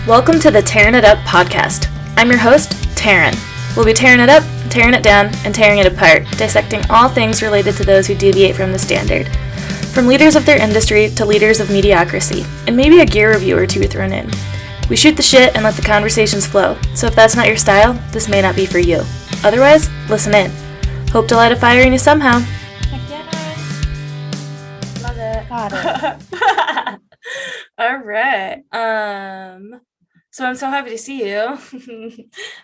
Welcome to the Tearing It Up podcast. I'm your host, Taryn. We'll be tearing it up, tearing it down, and tearing it apart, dissecting all things related to those who deviate from the standard. From leaders of their industry to leaders of mediocrity, and maybe a gear review or two thrown in. We shoot the shit and let the conversations flow, so if that's not your style, this may not be for you. Otherwise, listen in. Hope to light a fire in you somehow. Heck yeah. Love it. Got it. All right. So I'm so happy to see you.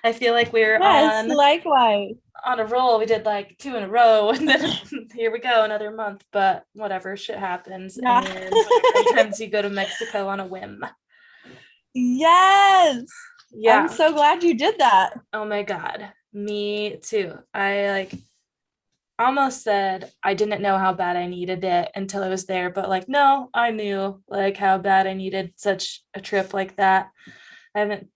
I feel like we're likewise on a roll. We did like 2 in a row, and then here we go, another month. But whatever, shit happens. Yeah. And sometimes you go to Mexico on a whim. Yes. Yeah. I'm so glad you did that. Oh my God. Me too. I almost said I didn't know how bad I needed it until I was there, but no, I knew how bad I needed such a trip like that. I don't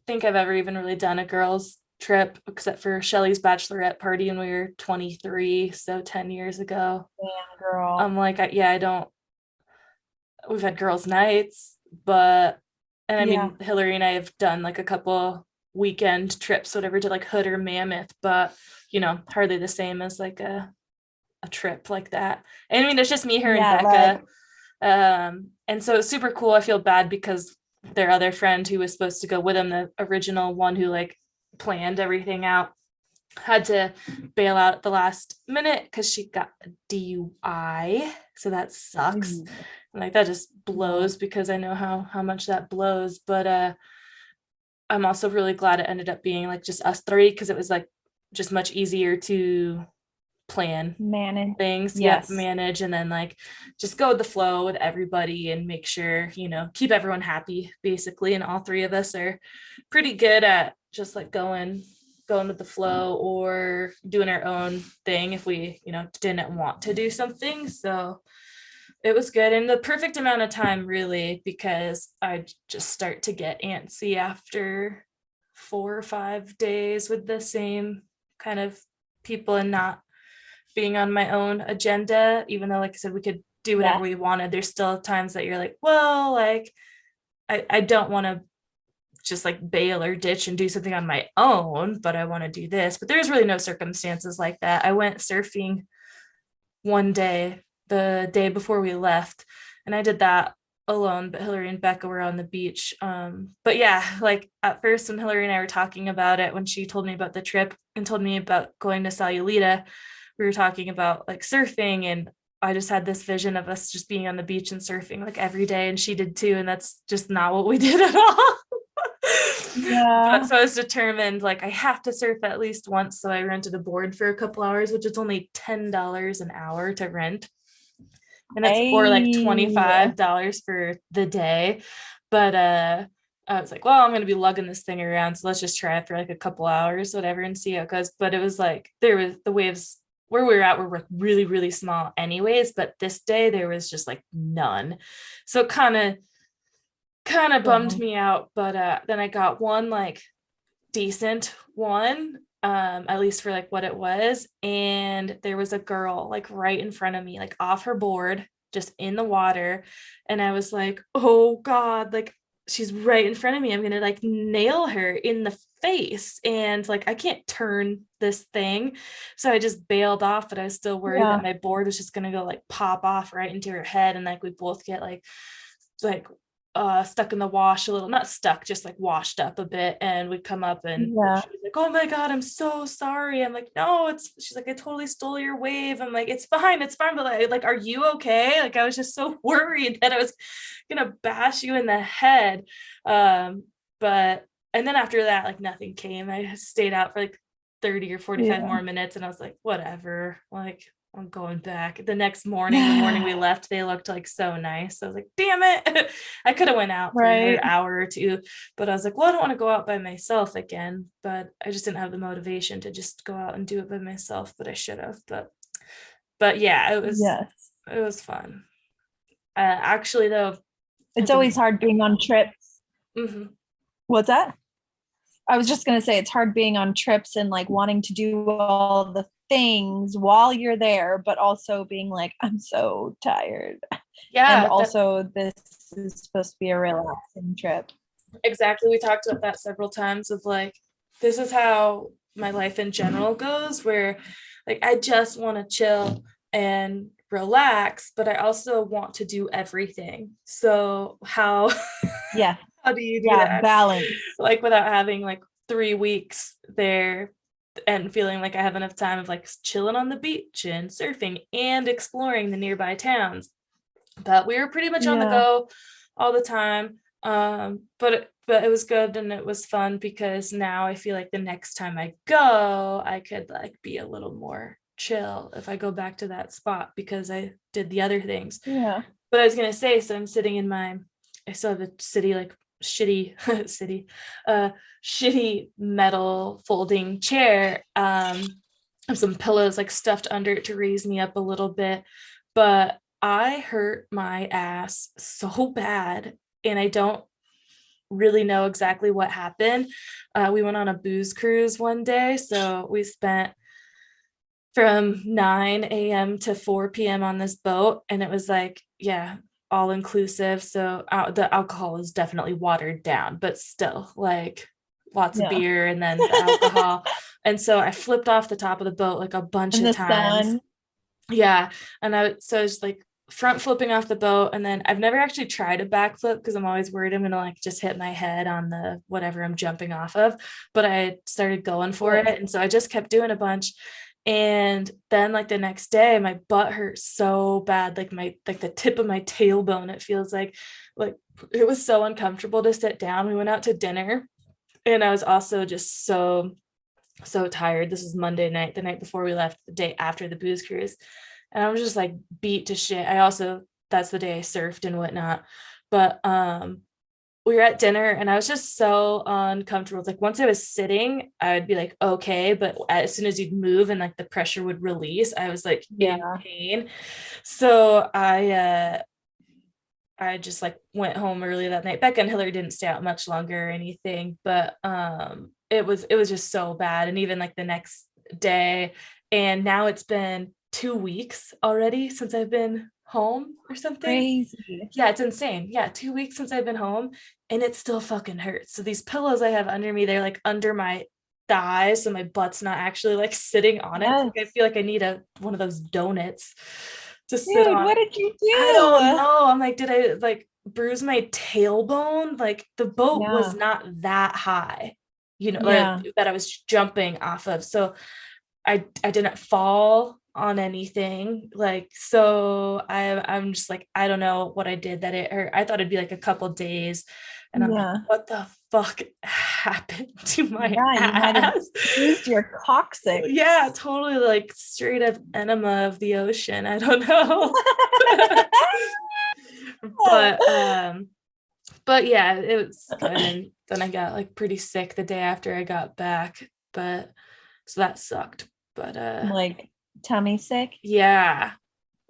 think I've ever even really done a girls trip except for Shelly's bachelorette party when we were 23, so 10 years ago. Damn, girl. I'm I don't, we've had girls nights, but mean, Hillary and I have done a couple weekend trips, whatever, to Hood or Mammoth, but hardly the same as a trip like that. And I mean, it's just me, her, and Becca. And so it's super cool. I feel bad because their other friend who was supposed to go with him, the original one who planned everything out, had to bail out at the last minute because she got a DUI. So that sucks. And that just blows because I know how much that blows. But I'm also really glad it ended up being just us three, because it was just much easier to plan, manage things. Yes. Manage, and then just go with the flow with everybody and make sure keep everyone happy, basically. And all three of us are pretty good at just going with the flow or doing our own thing if we didn't want to do something. So it was good, and the perfect amount of time, really, because I just start to get antsy after 4 or 5 days with the same kind of people and not being on my own agenda. Even though, like I said, we could do whatever we wanted, there's still times that you're I don't want to just bail or ditch and do something on my own, but I want to do this. But there's really no circumstances like that. I went surfing one day, the day before we left, and I did that alone, but Hillary and Becca were on the beach. But yeah, at first when Hillary and I were talking about it, when she told me about the trip and told me about going to Sayulita, we were talking about surfing, and I just had this vision of us just being on the beach and surfing every day, and she did too, and that's just not what we did at all. Yeah. So I was determined, I have to surf at least once. So I rented a board for a couple hours, which is only $10 an hour to rent, and it's or $25 for the day. But I was well, I'm gonna be lugging this thing around, so let's just try it for a couple hours, whatever, and see how it goes. But it was there was the waves where we were at were really, really small anyways, but this day there was just none. So it kind of bummed me out. But then I got one decent one, at least for what it was. And there was a girl right in front of me, off her board, just in the water. And I was oh God, she's right in front of me. I'm gonna nail her in the face, and I can't turn this thing. So I just bailed off, but I was still worried that my board was just gonna go pop off right into her head, and we both get stuck in the wash a little, not stuck, just washed up a bit. And we come up, and she was oh my God, I'm so sorry. I'm no, she's I totally stole your wave. I'm it's fine, but are you okay? I was just so worried that I was gonna bash you in the head. But and then after that, nothing came. I stayed out for 30 or 45 more minutes, and I was whatever, I'm going back. The next morning, the morning we left, they looked so nice. I was damn it. I could have went out for another hour or two, but I was well, I don't want to go out by myself again. But I just didn't have the motivation to just go out and do it by myself, but I should have. But yeah, it was fun. Actually, though, it's always hard being on trips. Mm-hmm. What's that? I was just gonna say it's hard being on trips and wanting to do all the things while you're there, but also being I'm so tired. And Yeah, also this is supposed to be a relaxing trip. exactly. We talked about that several times of like, this is how my life in general goes, where like I just want to chill and relax, but I also want to do everything. So how Yeah. how do you do Yeah. that? Balance. Like without having like 3 weeks there and feeling like I have enough time of like chilling on the beach and surfing and exploring the nearby towns. But we were pretty much on the Yeah. go all the time. But it was good and it was fun because now I feel like the next time I go, I could like be a little more chill if I go back to that spot because I did the other things. Yeah. But I was gonna say, so I'm sitting in I still have a city like shitty city, shitty metal folding chair. Have some pillows like stuffed under it to raise me up a little bit, but I hurt my ass so bad, and I don't really know exactly what happened. We went on a booze cruise one day, so we spent from 9 a.m. to 4 p.m. on this boat, and it was like, yeah, all inclusive. So the alcohol is definitely watered down, but still, like lots of Yeah. beer and then the alcohol. And so I flipped off the top of the boat like a bunch And of the times. sun. Yeah. And I was like front flipping off the boat. And then I've never actually tried a backflip because I'm always worried I'm going to like just hit my head on the whatever I'm jumping off of. But I started going for it. And so I just kept doing a bunch. And then like the next day, my butt hurt so bad, like the tip of my tailbone, it feels like it was so uncomfortable to sit down. We went out to dinner and I was also just so tired. This was Monday night, the night before we left, the day after the booze cruise. And I was just like beat to shit. I also, that's the day I surfed and whatnot. But we were at dinner and I was just so uncomfortable. Like once I was sitting, I would be like, okay. But as soon as you'd move and like the pressure would release, I was like in Yeah. pain. So I just like went home early that night. Becca and Hillary didn't stay out much longer or anything, but it was just so bad. And even like the next day, and now it's been 2 weeks already since I've been home or something. Crazy. Yeah, it's insane. Yeah, 2 weeks since I've been home, and it still fucking hurts. So these pillows I have under me, they're like under my thighs, so my butt's not actually like sitting on it. Yes. Like I feel like I need a one of those donuts to sit Dude, on. what did you I don't do? know. I'm like, did I like bruise my tailbone? Like the boat was Yeah. not that high, like Yeah. that I was jumping off of. So I didn't fall on anything. Like so I'm just like, I don't know what I did that it hurt. I thought it'd be like a couple days. And I'm like, Yeah. what the fuck happened to my Yeah. You might have ass? used your coccyx. Yeah, totally like straight up enema of the ocean. I don't know. but but yeah, it was good. And then I got like pretty sick the day after I got back, but so that sucked. But Like tummy sick. yeah,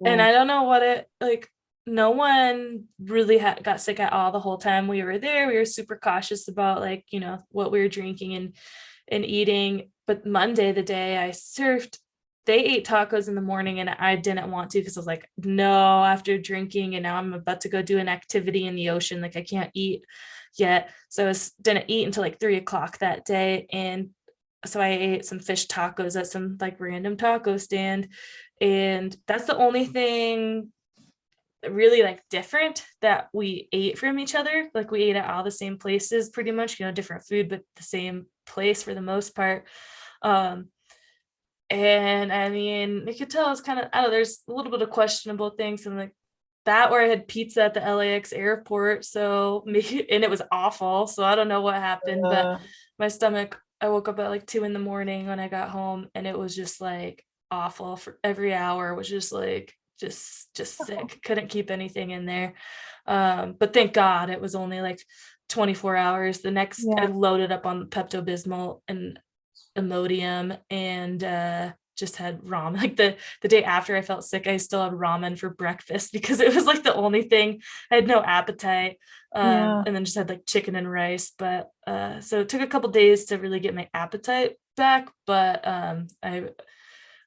and I Oof. don't know what it like. No one really got sick at all the whole time we were there. We were super cautious about like what we were drinking and eating. But Monday, the day I surfed, they ate tacos in the morning and I didn't want to because I was like, no, after drinking and now I'm about to go do an activity in the ocean. Like I can't eat yet. So I didn't eat until like 3 o'clock that day. And so I ate some fish tacos at some like random taco stand. And that's the only thing really like different that we ate from each other. Like we ate at all the same places pretty much, different food, but the same place for the most part. Um, and I mean, you could tell it's kind of, I don't know, there's a little bit of questionable things and like that where I had pizza at the LAX airport. So me, and it was awful. So I don't know what happened, but Uh, my stomach, I woke up at like 2 in the morning when I got home and it was just like awful for every hour was just like, just sick. Couldn't keep anything in there. But thank God it was only like 24 hours. The next I yeah. loaded up on Pepto-Bismol and Imodium and just had ramen. Like the day after I felt sick, I still had ramen for breakfast because it was like the only thing. I had no appetite. Yeah. And then just had like chicken and rice. But so it took a couple days to really get my appetite back. But I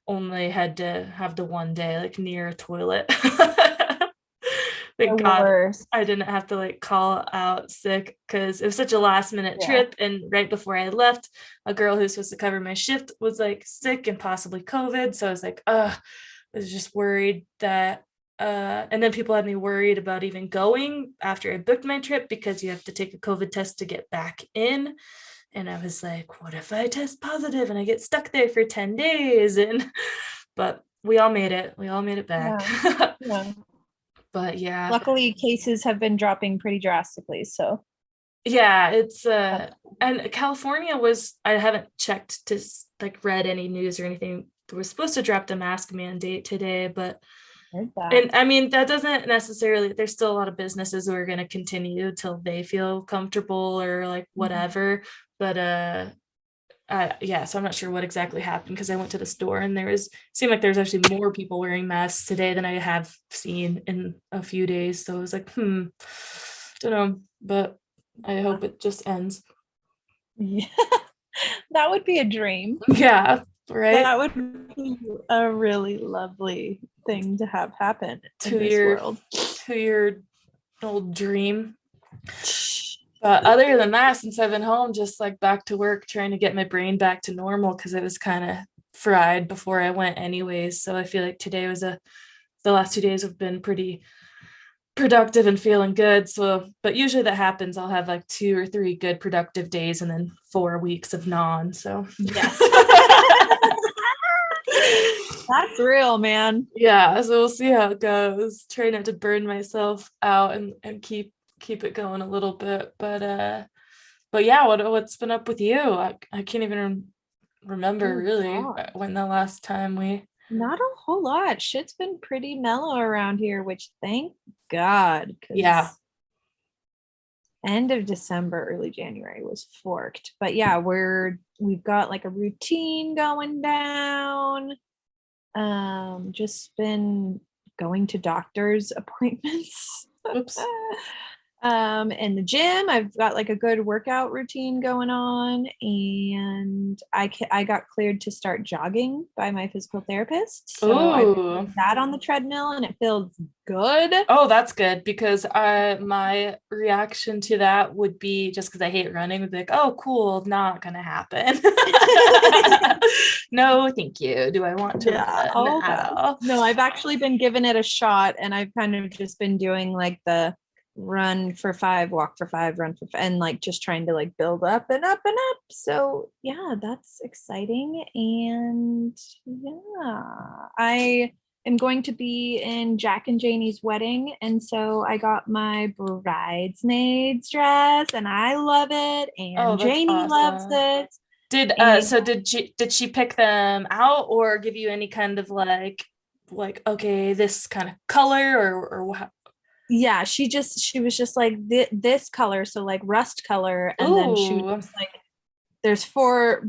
only had to have the one day like near a toilet. Thank The God worst. I didn't have to like call out sick because it was such a last minute Yeah. trip. And right before I left, a girl who's supposed to cover my shift was like sick and possibly COVID. So I was like, I was just worried that and then people had me worried about even going after I booked my trip because you have to take a COVID test to get back in. And I was like, what if I test positive and I get stuck there for 10 days? And but we all made it. We all made it back. Yeah. Yeah. But yeah. Luckily, cases have been dropping pretty drastically. So Yeah, it's and California was, I haven't checked to like read any news or anything. We're supposed to drop the mask mandate today, but and I mean that doesn't necessarily, there's still a lot of businesses who are going to continue till they feel comfortable or like whatever. But yeah, so I'm not sure what exactly happened because I went to the store and seemed like there's actually more people wearing masks today than I have seen in a few days. So I was like, don't know, but I hope it just ends. yeah, that would be a dream. Yeah, right. That would be a really lovely thing to have happen in this world. 2-year old dream. But other than that, since I've been home, just like back to work, trying to get my brain back to normal because it was kind of fried before I went anyways. So I feel like today was the last 2 days have been pretty productive and feeling good. So, but usually that happens. I'll have like 2 or 3 good productive days and then 4 weeks of non. So yes. That's real, man. Yeah. So we'll see how it goes. Try not to burn myself out and keep it going a little bit. But yeah, what's been up with you? I can't even remember really when the last time we. Not a whole lot. Shit's been pretty mellow around here, which thank God. Yeah. End of December, early January was forked. But yeah, we've got like a routine going down. Just been going to doctor's appointments. Oops. In the gym, I've got like a good workout routine going on, and I got cleared to start jogging by my physical therapist. So I've been doing that on the treadmill, and it feels good. Oh, that's good, because my reaction to that would be, just because I hate running, would be like, oh, cool, not gonna happen. No, thank you. Do I want to run? No, I've actually been giving it a shot, and I've kind of just been doing like the run for 5, walk for 5, run for 5, and like just trying to like build up and up and up. So yeah, that's exciting. And yeah, I am going to be in Jack and Janie's wedding, and so I got my bridesmaid's dress and I love it, and Janie loves it. Did she pick them out or give you any kind of like okay, this kind of color or what? Yeah, she was just like this color, so like rust color, and then she was like, there's 4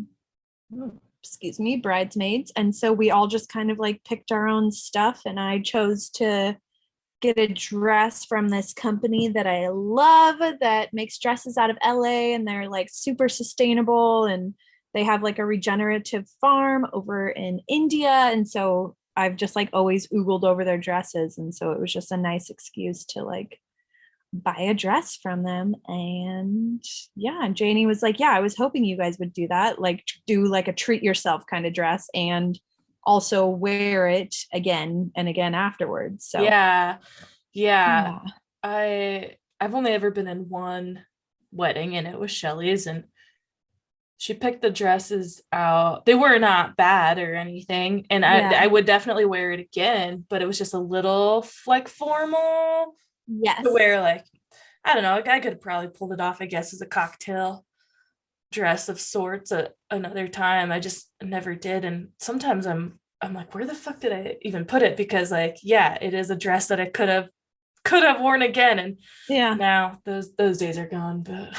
bridesmaids, and so we all just kind of like picked our own stuff, and I chose to get a dress from this company that I love that makes dresses out of LA, and they're like super sustainable, and they have like a regenerative farm over in India, and so I've just like always oogled over their dresses, and so it was just a nice excuse to like buy a dress from them. And yeah, Janie was like, yeah, I was hoping you guys would do that, like do like a treat yourself kind of dress and also wear it again and again afterwards. So yeah. I've only ever been in one wedding, and it was Shelly's, and she picked the dresses out. They were not bad or anything, and I would definitely wear it again, but it was just a little like formal. Yes. To wear, like, I don't know, I could have probably pulled it off, I guess, as a cocktail dress of sorts at another time. I just never did. And sometimes I'm like, where the fuck did I even put it? Because like, yeah, it is a dress that I could have worn again. And yeah, now those days are gone. But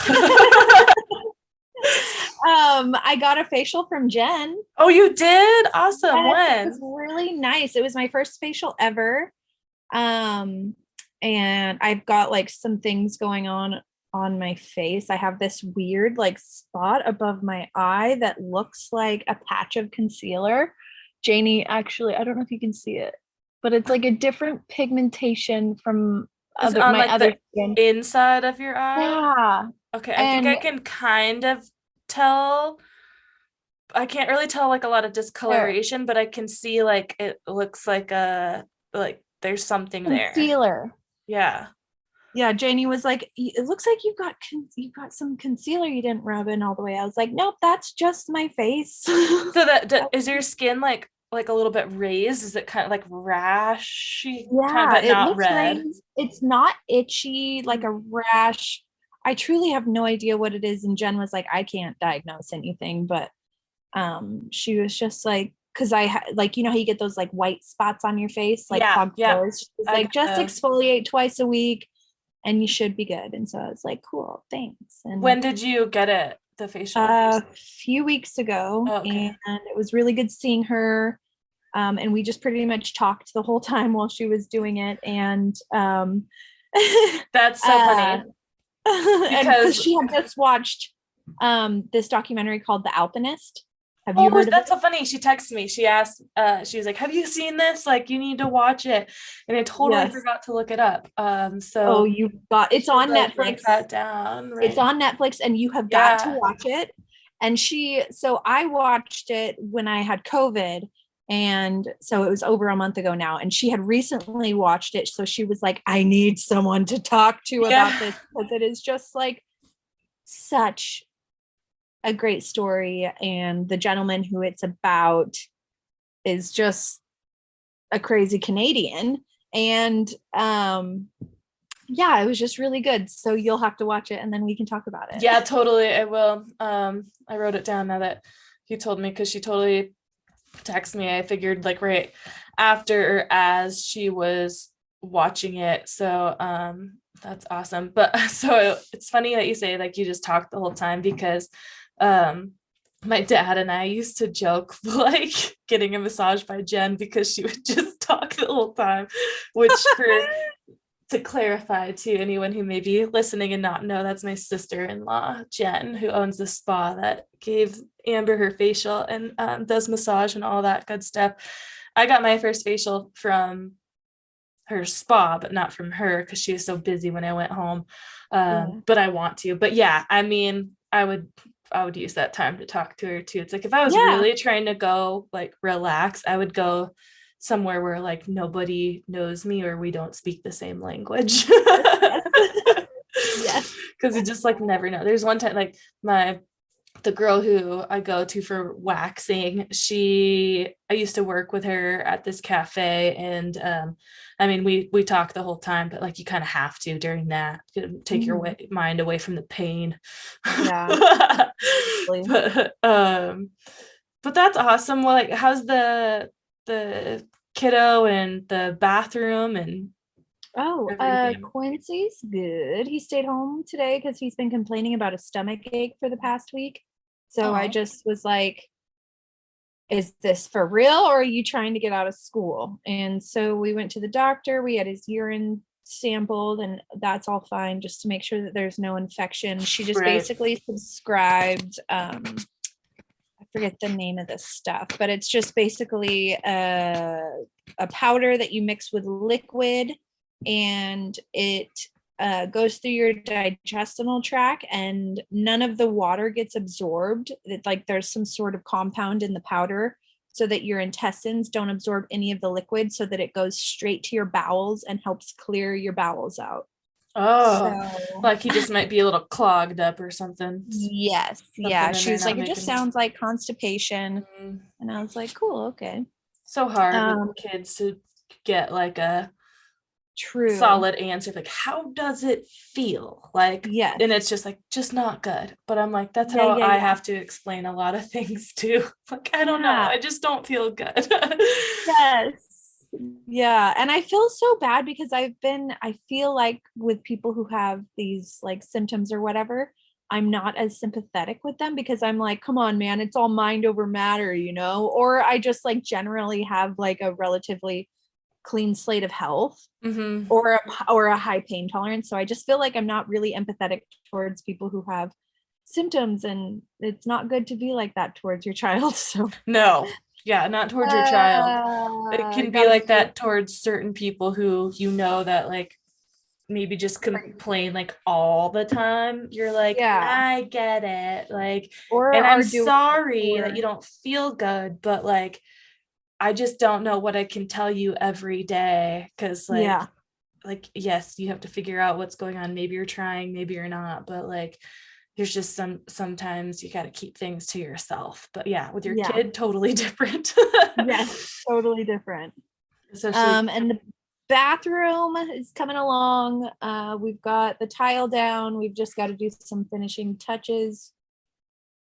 I got a facial from Jen. Oh, you did? Awesome. Yes, when? It was really nice. It was my first facial ever. And I've got like some things going on my face. I have this weird like spot above my eye that looks like a patch of concealer. Janie, actually, I don't know if you can see it, but it's like a different pigmentation from Is it on my like other the skin. inside of your eye? Yeah. Okay, I think I And can kind of tell. I can't really tell like a lot of there, discoloration, but I can see like it looks like a like there's something there. concealer. Yeah. Yeah, Janie was like, "It looks like you've got some concealer you didn't rub in all the way." I was like, "Nope, that's just my face." So that is your skin like a little bit raised? Is it kind of like rashy kind, Yeah, but it not looks red? raised. It's not itchy like Mm. a rash. I truly have no idea what it is. And Jen was like, I can't diagnose anything, but she was just like, because like, you know how you get those like white spots on your face, like Yeah, clogged yeah. pores. She was I like, got just those. exfoliate twice a week and you should be good. And so I was like, cool, thanks. And When did you get it, the facial? a few weeks ago, Oh, okay. and it was really good seeing her. And we just pretty much talked the whole time while she was doing it. And That's so uh, funny and because because she had just watched this documentary called The Alpinist. Have you oh, heard of that's it? so funny. She texted me. She asked, she was like, "Have you seen this? Like, you need to watch it." And I totally Yes. forgot to look it up. Oh, So you got I it's should on like write Netflix. that down, It's right? on Netflix, and you have got to Yeah. watch it. And so I watched it when I had COVID. And so it was over a month ago now. And she had recently watched it. So she was like, I need someone to talk to about Yeah. this because it is just like such a great story. And the gentleman who it's about is just a crazy Canadian. And yeah, it was just really good. So you'll have to watch it and then we can talk about it. Yeah, totally. I will. I wrote it down now that you told me because she totally texted me. I figured like right after or as she was watching it. So that's awesome. But so it's funny that you say like you just talked the whole time because um my dad and I used to joke like getting a massage by Jen because she would just talk the whole time, which for to clarify to anyone who may be listening and not know, that's my sister-in-law Jen, who owns the spa that gave Amber her facial and does massage and all that good stuff. I got my first facial from her spa, but not from her because she was so busy when I went home. Yeah. But I want to. But yeah, I mean, I would use that time to talk to her too. It's like if I was Yeah. really trying to go like relax, I would go somewhere where like nobody knows me or we don't speak the same language. Yes. Yes. Yes. Because you just like never know. There's one time like the girl who I go to for waxing, I used to work with her at this cafe and I mean we talk the whole time, but like you kind of have to during that to take your Mhm. mind away from the pain. Yeah. but but that's awesome. Well, like how's the kiddo and the bathroom and Oh, everything? Quincy's good. He stayed home today because he's been complaining about a stomach ache for the past week. So I Oh, just was like, is this for real or are you trying to get out of school? And so we went to the doctor. We had his urine sampled, and that's all fine just to make sure that there's no infection. She just right. basically prescribed, I forget the name of this stuff, but it's just basically a powder that you mix with liquid and it goes through your digestional tract and none of the water gets absorbed. Like there's some sort of compound in the powder so that your intestines don't absorb any of the liquid so that it goes straight to your bowels and helps clear your bowels out. Oh, So like he just might be a little clogged up or something. yes, yeah. Something in She there was not like, it just making. sounds like constipation. Mm, And I was like, cool, okay. so hard with Um, kids to get like a true. solid answer. Like, how does it feel? Like, Yes. and it's just like, just not good. But I'm like, that's Yeah, how yeah, I yeah. have to explain a lot of things too. Like, I don't know. Yeah. I just don't feel good. Yes. Yeah. And I feel so bad because I feel like with people who have these like symptoms or whatever, I'm not as sympathetic with them because I'm like, come on, man, it's all mind over matter, you know? Or I just like generally have like a relatively clean slate of health Hmm. or a high pain tolerance. So I just feel like I'm not really empathetic towards people who have symptoms, and it's not good to be like that towards your child. So No, yeah, not towards your child. It can be gotta like be that towards certain people who you know that like maybe just complain like all the time, you're like, Yeah. I get it. Like, Or and I'm are doing sorry that or you don't feel good, but like, I just don't know what I can tell you every day. Cause yeah. like, yes, you have to figure out what's going on. Maybe you're trying, maybe you're not, but like, there's just sometimes you got to keep things to yourself. But yeah, with your Yeah. kid, totally different. Yes, totally different. Especially, And the bathroom is coming along. We've got the tile down. We've just got to do some finishing touches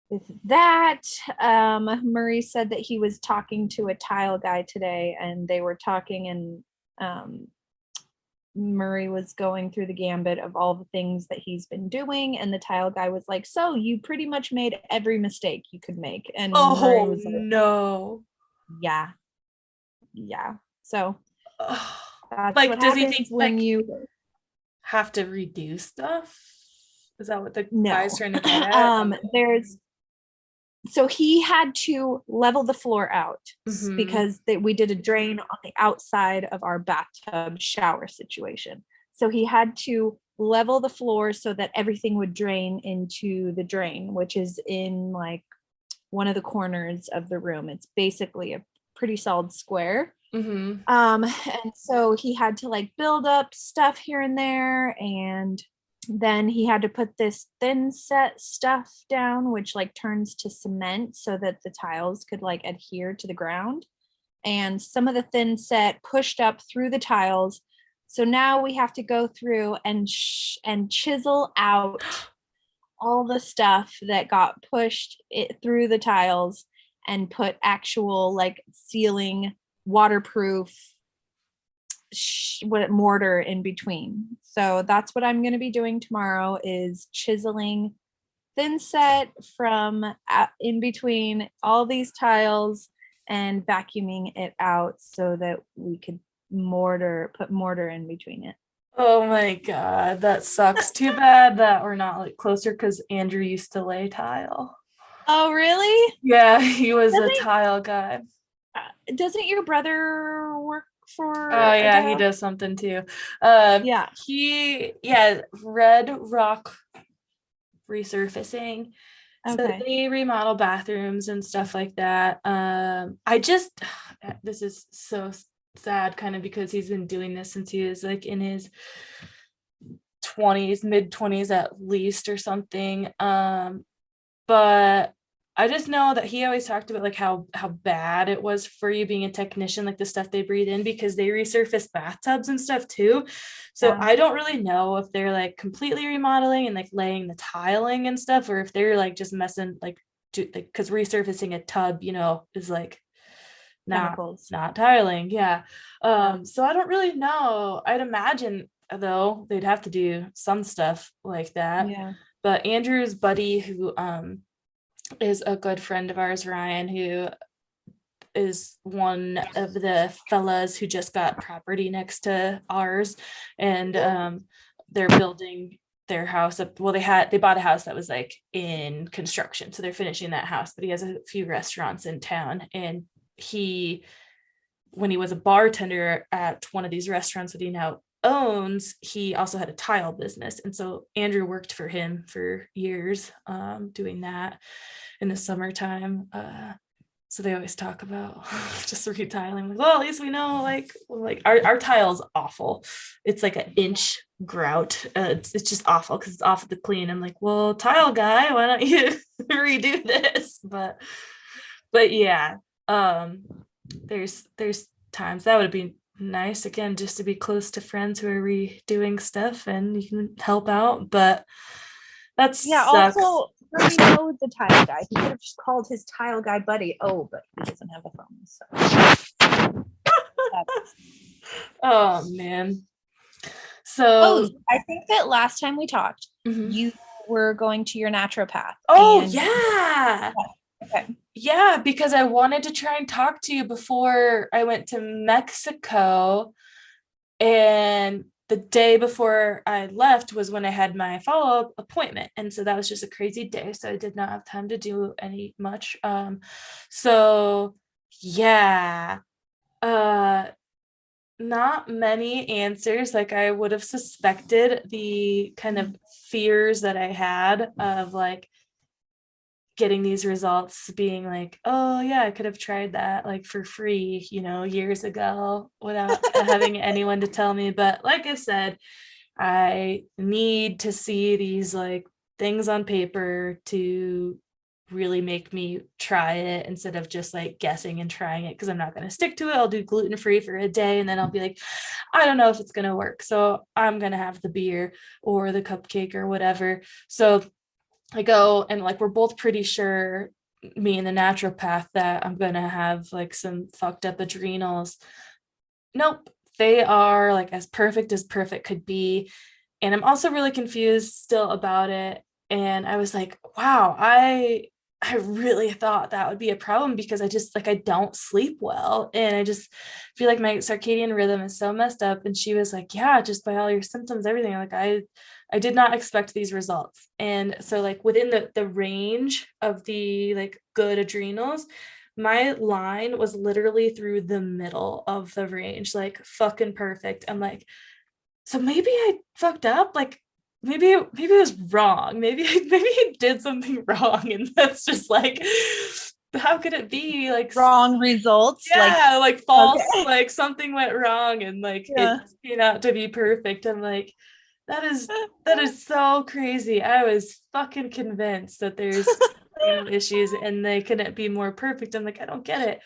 with that. Murray said that he was talking to a tile guy today, and they were talking, and Murray was going through the gambit of all the things that he's been doing, and the tile guy was like, so you pretty much made every mistake you could make. And Murray oh was like, no. yeah, yeah. So that's Like, what does he happens think when like you have to redo stuff? Is that what the guy's no. trying to get at? There's so he had to level the floor out Mm-hmm. because we did a drain on the outside of our bathtub shower situation. So he had to level the floor so that everything would drain into the drain, which is in like one of the corners of the room. It's basically a pretty solid square. Mm-hmm. And so he had to like build up stuff here and there, and then he had to put this thin set stuff down, which like turns to cement so that the tiles could like adhere to the ground. And some of the thin set pushed up through the tiles. So now we have to go through and chisel out all the stuff that got pushed through the tiles and put actual like ceiling waterproof mortar in between. So that's what I'm going to be doing tomorrow, is chiseling thin set from in between all these tiles and vacuuming it out so that we could put mortar in between it. Oh my God, that sucks. Too bad that we're not like closer because Andrew used to lay tile. Oh, really? Yeah, he was a Doesn't tile guy. doesn't your brother work Oh for a yeah, he tile? does something too. Yeah. Yeah, Red Rock Resurfacing. So Okay. they remodel bathrooms and stuff like that. I just this is so sad kind of because he's been doing this since he was like in his 20s, mid 20s at least or something. But I just know that he always talked about like how bad it was for you being a technician, like the stuff they breathe in because they resurface bathtubs and stuff too. So Yeah. I don't really know if they're like completely remodeling and like laying the tiling and stuff, or if they're like just messing like because resurfacing a tub, is like not Chemicals. not tiling. Yeah. Yeah. So I don't really know. I'd imagine though they'd have to do some stuff like that. Yeah. But Andrew's buddy who is a good friend of ours, Ryan, who is one of the fellas who just got property next to ours, and they're building their house up. Well, they bought a house that was like in construction, so they're finishing that house. But he has a few restaurants in town, and when he was a bartender at one of these restaurants that he now owns, he also had a tile business. And so Andrew worked for him for years, doing that in the summertime. So they always talk about just retiling. Like, well, at least we know like our tile's awful. It's like an inch grout. It's just awful because it's awful to clean. I'm like, well, tile guy, why don't you redo this? But yeah, there's times that would be nice again just to be close to friends who are redoing stuff and you can help out, but that Yeah. sucks. Also, Bernie knows the tile guy. He could have just called his tile guy buddy. Oh, but he doesn't have a phone. So. Oh man. Oh, So I think that last time we talked, mhm. you were going to your naturopath. Oh And yeah. okay. Yeah, because I wanted to try and talk to you before I went to Mexico. And the day before I left was when I had my follow-up appointment. And so that was just a crazy day. So I did not have time to do any much. So yeah. not many answers. Like I would have suspected the kind of fears that I had of like getting these results being like, oh yeah, I could have tried that like for free, years ago without having anyone to tell me. But like I said, I need to see these like things on paper to really make me try it instead of just like guessing and trying it, because I'm not going to stick to it. I'll do gluten free for a day and then I'll be like, I don't know if it's going to work. So I'm going to have the beer or the cupcake or whatever. So I go and like we're both pretty sure, me and the naturopath, that I'm going to have like some fucked up adrenals. Nope. They are like as perfect could be. And I'm also really confused still about it. And I was like, wow, I really thought that would be a problem because I just like I don't sleep well. And I just feel like my circadian rhythm is so messed up. And she was like, yeah, just by all your symptoms, everything. Like I did not expect these results. And so like within the range of the like good adrenals, my line was literally through the middle of the range, like fucking perfect. I'm like, so maybe I fucked up. Like maybe it was wrong. Maybe I did something wrong. And that's just like, how could it be like wrong results? yeah, like false, okay. like something went wrong and like Yeah. it turned out to be perfect. I'm like, that is so crazy. I was fucking convinced that there's issues and they couldn't be more perfect. I'm like, I don't get it.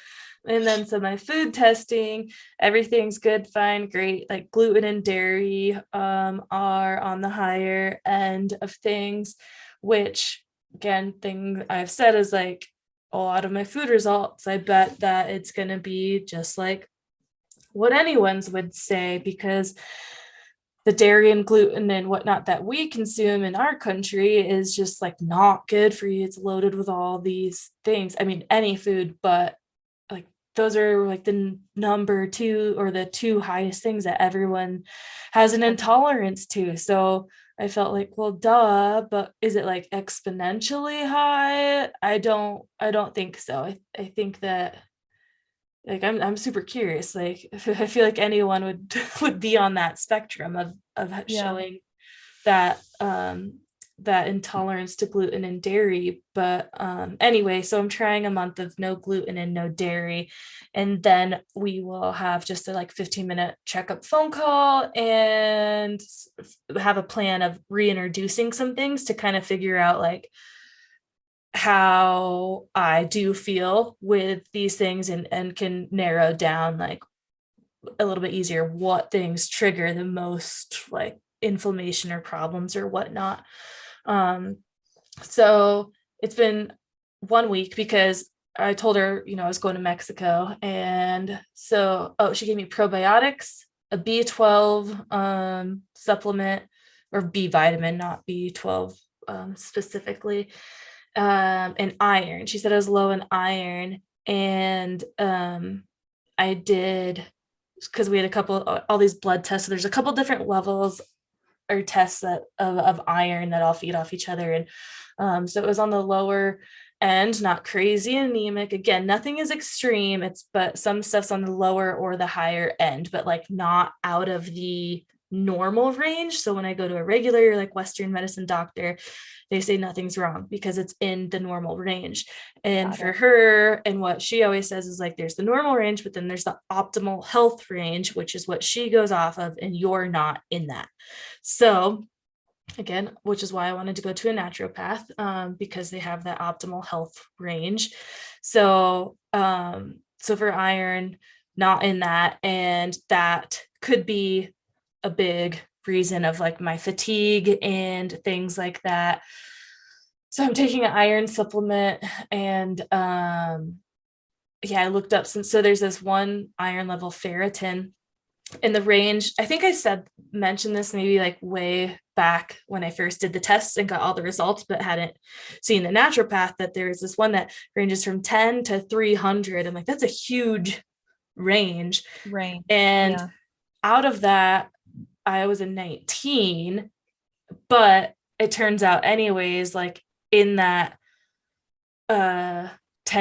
And then so my food testing, everything's good, fine, great. Like gluten and dairy are on the higher end of things, which again, thing I've said is like a lot of my food results, I bet that it's going to be just like what anyone's would say, because the dairy and gluten and whatnot that we consume in our country is just like not good for you. It's loaded with all these things. I mean, any food, but like those are like the number two or the two highest things that everyone has an intolerance to. So I felt like, well, duh, but is it like exponentially high? I don't think so. I think that like I'm super curious. Like I feel like anyone would be on that spectrum of Yeah. showing that that intolerance to gluten and dairy. But anyway, so I'm trying a month of no gluten and no dairy, and then we will have just a like 15-minute checkup phone call and have a plan of reintroducing some things to kind of figure out like how I do feel with these things, and can narrow down like a little bit easier what things trigger the most like inflammation or problems or whatnot. Um, so it's been 1 week because I told her, I was going to Mexico. And so, she gave me probiotics, a B12 supplement, or B vitamin, not B12 specifically, and iron. She said I was low in iron. And I did, because we had a couple, all these blood tests. So there's a couple different levels or tests that of iron that all feed off each other. And so it was on the lower end, not crazy anemic. Again, nothing is extreme. But some stuff's on the lower or the higher end, but like not out of the normal range. So when I go to a regular like Western medicine doctor, they say nothing's wrong because it's in the normal range. And for her, and what she always says is like, there's the normal range, but then there's the optimal health range, which is what she goes off of, and you're not in that. So again, which is why I wanted to go to a naturopath, because they have that optimal health range. So so for iron, not in that, and that could be a big reason of like my fatigue and things like that. So I'm taking an iron supplement. And yeah, I looked up so there's this one iron level ferritin in the range. I think I mentioned this maybe like way back when I first did the tests and got all the results, but hadn't seen the naturopath, that there's this one that ranges from 10 to 300. I'm like, that's a huge range. And out of that, I was a 19, but it turns out anyways, like in that 10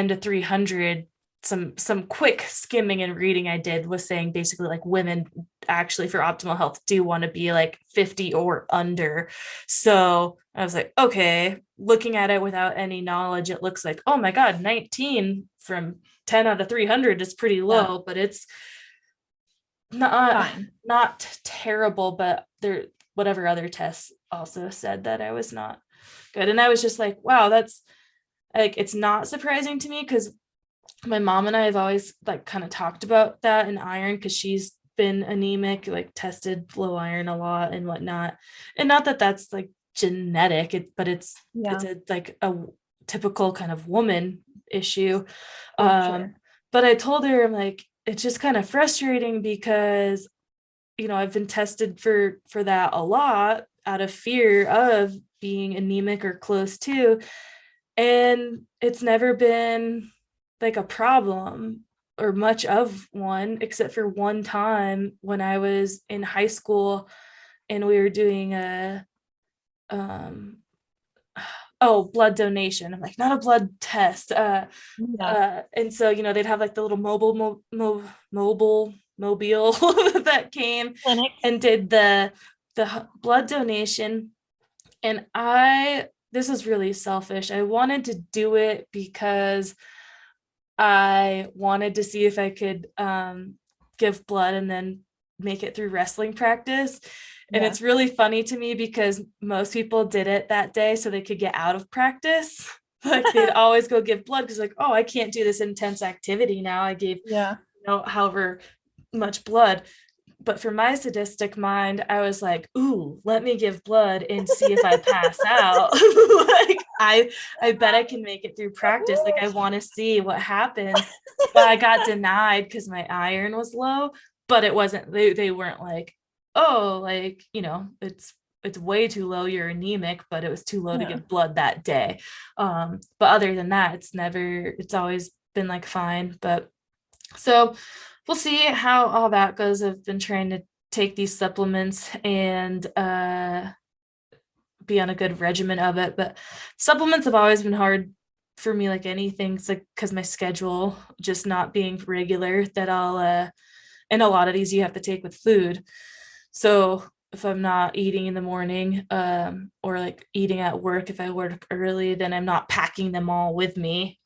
to 300, some quick skimming and reading I did was saying basically like women actually for optimal health do want to be like 50 or under. So I was like, okay, looking at it without any knowledge, it looks like, oh my God, 19 from 10 out of 300 is pretty low, but it's not terrible, but there, whatever other tests also said that I was not good. And I was just like, wow, that's like, it's not surprising to me because my mom and I have always like kind of talked about that and iron because she's been anemic, like tested low iron a lot and whatnot. And not that that's like genetic, but it's like a typical kind of woman issue. Sure. But I told her, I'm like, it's just kind of frustrating because, you know, I've been tested for that a lot out of fear of being anemic or close to, and it's never been like a problem or much of one, except for one time when I was in high school and we were doing a blood donation. I'm like, not a blood test. And so, you know, they'd have like the little mobile mobile that came and did the blood donation. And this is really selfish. I wanted to do it because I wanted to see if I could give blood and then make it through wrestling practice. And it's really funny to me because most people did it that day so they could get out of practice. Like they'd always go give blood because like, oh, I can't do this intense activity now. I gave, you know, however much blood. But for my sadistic mind, I was like, ooh, let me give blood and see if I pass out. Like I bet I can make it through practice. Like I want to see what happens. But I got denied because my iron was low, but it wasn't, they weren't like, oh, like, you know, it's way too low, you're anemic, but it was too low to give blood that day. But other than that, it's always been like fine. But so we'll see how all that goes. I've been trying to take these supplements and be on a good regimen of it, but supplements have always been hard for me, like anything. It's like because my schedule just not being regular, that I'll and a lot of these you have to take with food. So if I'm not eating in the morning or like eating at work, if I work early, then I'm not packing them all with me.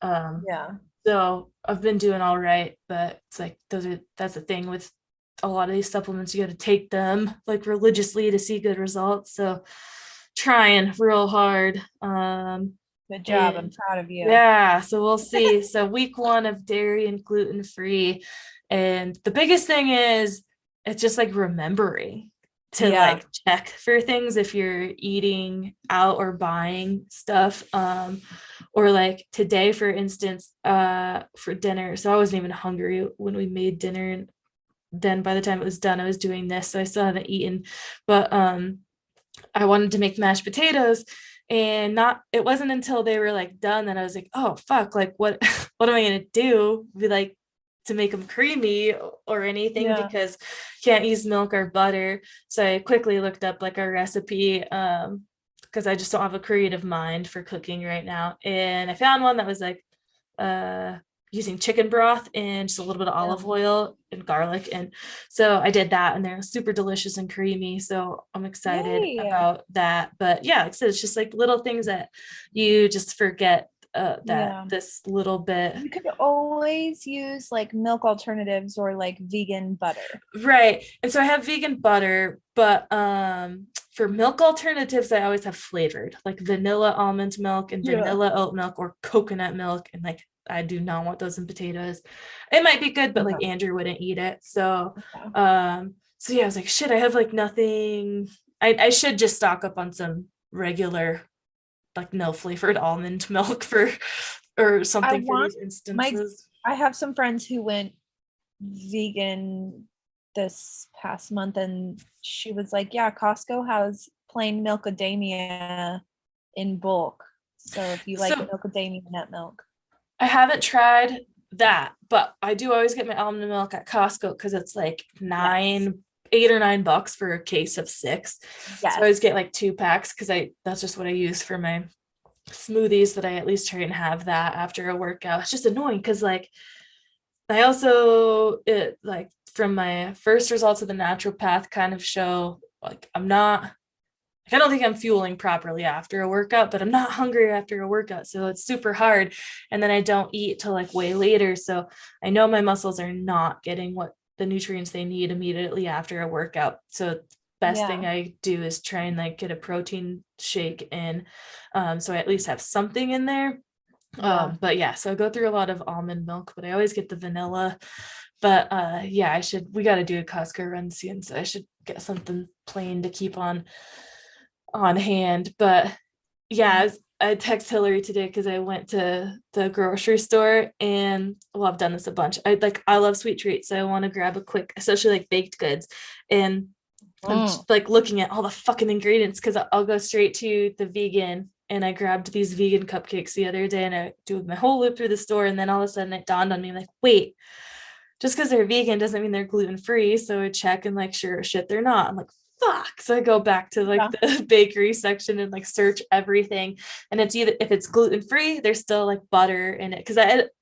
So I've been doing all right, but it's like that's the thing with a lot of these supplements, you got to take them like religiously to see good results. So trying real hard. Good job. I'm proud of you. Yeah, so we'll see. So week 1 of dairy and gluten free. And the biggest thing is it's just like remembering to like check for things if you're eating out or buying stuff. Or like today, for instance, for dinner. So I wasn't even hungry when we made dinner. And then by the time it was done, I was doing this. So I still haven't eaten. But I wanted to make mashed potatoes. And it wasn't until they were like done that I was like, oh fuck, like what am I gonna do? Be like to make them creamy or anything because can't use milk or butter. So I quickly looked up like a recipe because I just don't have a creative mind for cooking right now. And I found one that was like using chicken broth and just a little bit of olive oil and garlic. And so I did that and they're super delicious and creamy. So I'm excited about that. But yeah, like I said, it's just like little things that you just forget this little bit. You could always use like milk alternatives or like vegan butter. Right. And so I have vegan butter, but for milk alternatives, I always have flavored, like vanilla almond milk and vanilla oat milk or coconut milk. And like, I do not want those in potatoes. It might be good, but like Andrew wouldn't eat it. So, so yeah, I was like, shit, I have like nothing. I should just stock up on some regular, like no flavored almond milk or something for these instances. I have some friends who went vegan this past month and she was like, yeah, Costco has plain milkadamia in bulk. So if you like milkadamia nut milk. I haven't tried that, but I do always get my almond milk at Costco because it's like $8 or $9 for a case of 6. So I always get like 2 packs because that's just what I use for my smoothies, that I at least try and have that after a workout. It's just annoying because like I also like from my first results of the naturopath kind of show, like I'm not like, I don't think I'm fueling properly after a workout, but I'm not hungry after a workout. So it's super hard. And then I don't eat till like way later. So I know my muscles are not getting what the nutrients they need immediately after a workout. So best thing I do is try and like get a protein shake in. So I at least have something in there. But yeah, so I go through a lot of almond milk, but I always get the vanilla. But yeah, we got to do a Costco run soon, so I should get something plain to keep on hand. But yeah, I text Hillary today because I went to the grocery store, and well, I've done this a bunch. I love sweet treats, so I want to grab a quick, especially like baked goods. And I'm just, like looking at all the fucking ingredients because I'll go straight to the vegan. And I grabbed these vegan cupcakes the other day, and I do my whole loop through the store. And then all of a sudden it dawned on me, like, wait, just because they're vegan doesn't mean they're gluten free. So I check, and like, sure shit, they're not. I'm like, fuck. So I go back to like the bakery section and like search everything. And it's either, if it's gluten free, there's still like butter in it. Cause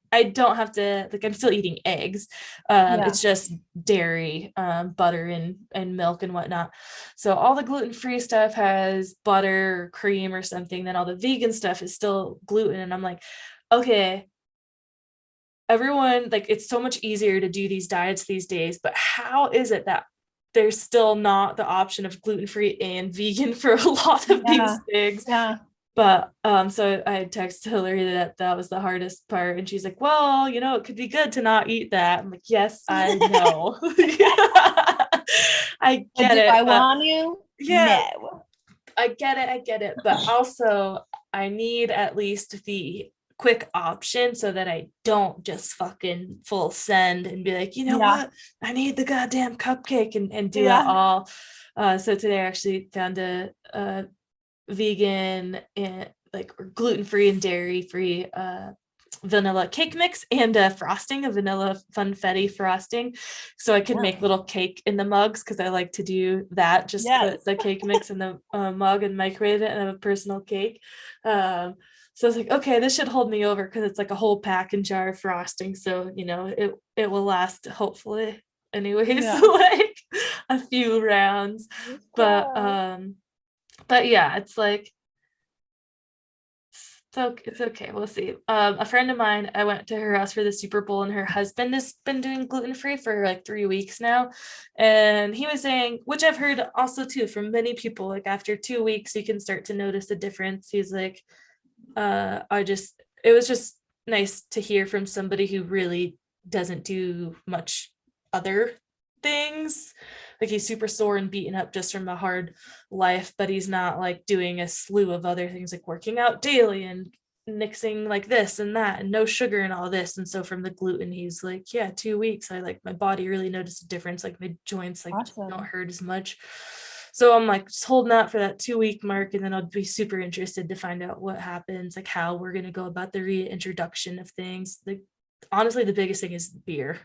I don't have to, like, I'm still eating eggs. It's just dairy, butter and milk and whatnot. So all the gluten-free stuff has butter or cream or something. Then all the vegan stuff is still gluten. And I'm like, okay, everyone, like, it's so much easier to do these diets these days, but how is it that there's still not the option of gluten-free and vegan for a lot of these things? But so I texted Hillary that was the hardest part, and she's like, well, it could be good to not eat that. I'm like, yes, I know. I get it. I want you? Yeah, no. I get it. But also I need at least the quick option so that I don't just fucking full send and be like, what? I need the goddamn cupcake and do that all. So today I actually found a vegan and like gluten-free and dairy-free vanilla cake mix and a frosting, a vanilla funfetti frosting, so I could make little cake in the mugs, because I like to do that. Just put the cake mix in the mug and microwave it and have a personal cake. So I was like, okay, this should hold me over, because it's like a whole pack and jar of frosting, so it will last hopefully anyways, like a few rounds. But yeah, it's like, so it's okay. We'll see. A friend of mine, I went to her house for the Super Bowl, and her husband has been doing gluten-free for like 3 weeks now. And he was saying, which I've heard also too from many people, like after 2 weeks, you can start to notice a difference. He's like, it was just nice to hear from somebody who really doesn't do much other things. Like, he's super sore and beaten up just from a hard life, but he's not like doing a slew of other things, like working out daily and mixing like this and that and no sugar and all this. And so from the gluten, he's like, yeah, 2 weeks, I like, my body really noticed a difference. Like my joints like don't hurt as much. So I'm like just holding out for that 2 week mark, and then I'd be super interested to find out what happens, like how we're going to go about the reintroduction of things. Like, honestly, the biggest thing is beer.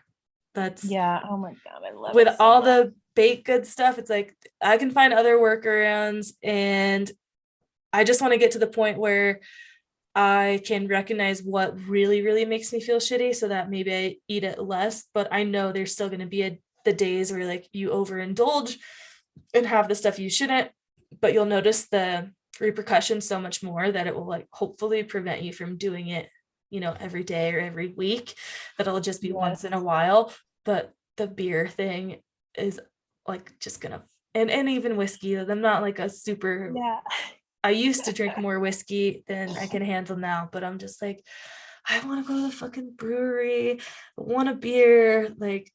That's oh my god, I love with it so all much. the baked good stuff. It's like I can find other workarounds, and I just want to get to the point where I can recognize what really, really makes me feel shitty, so that maybe I eat it less. But I know there's still going to be the days where like you overindulge and have the stuff you shouldn't, but you'll notice the repercussions so much more that it will like hopefully prevent you from doing it, every day or every week, that it'll just be once in a while. But the beer thing is like just gonna, and even whiskey, I'm not like a super, I used to drink more whiskey than I can handle now, but I'm just like, I want to go to the fucking brewery, I want a beer. Like,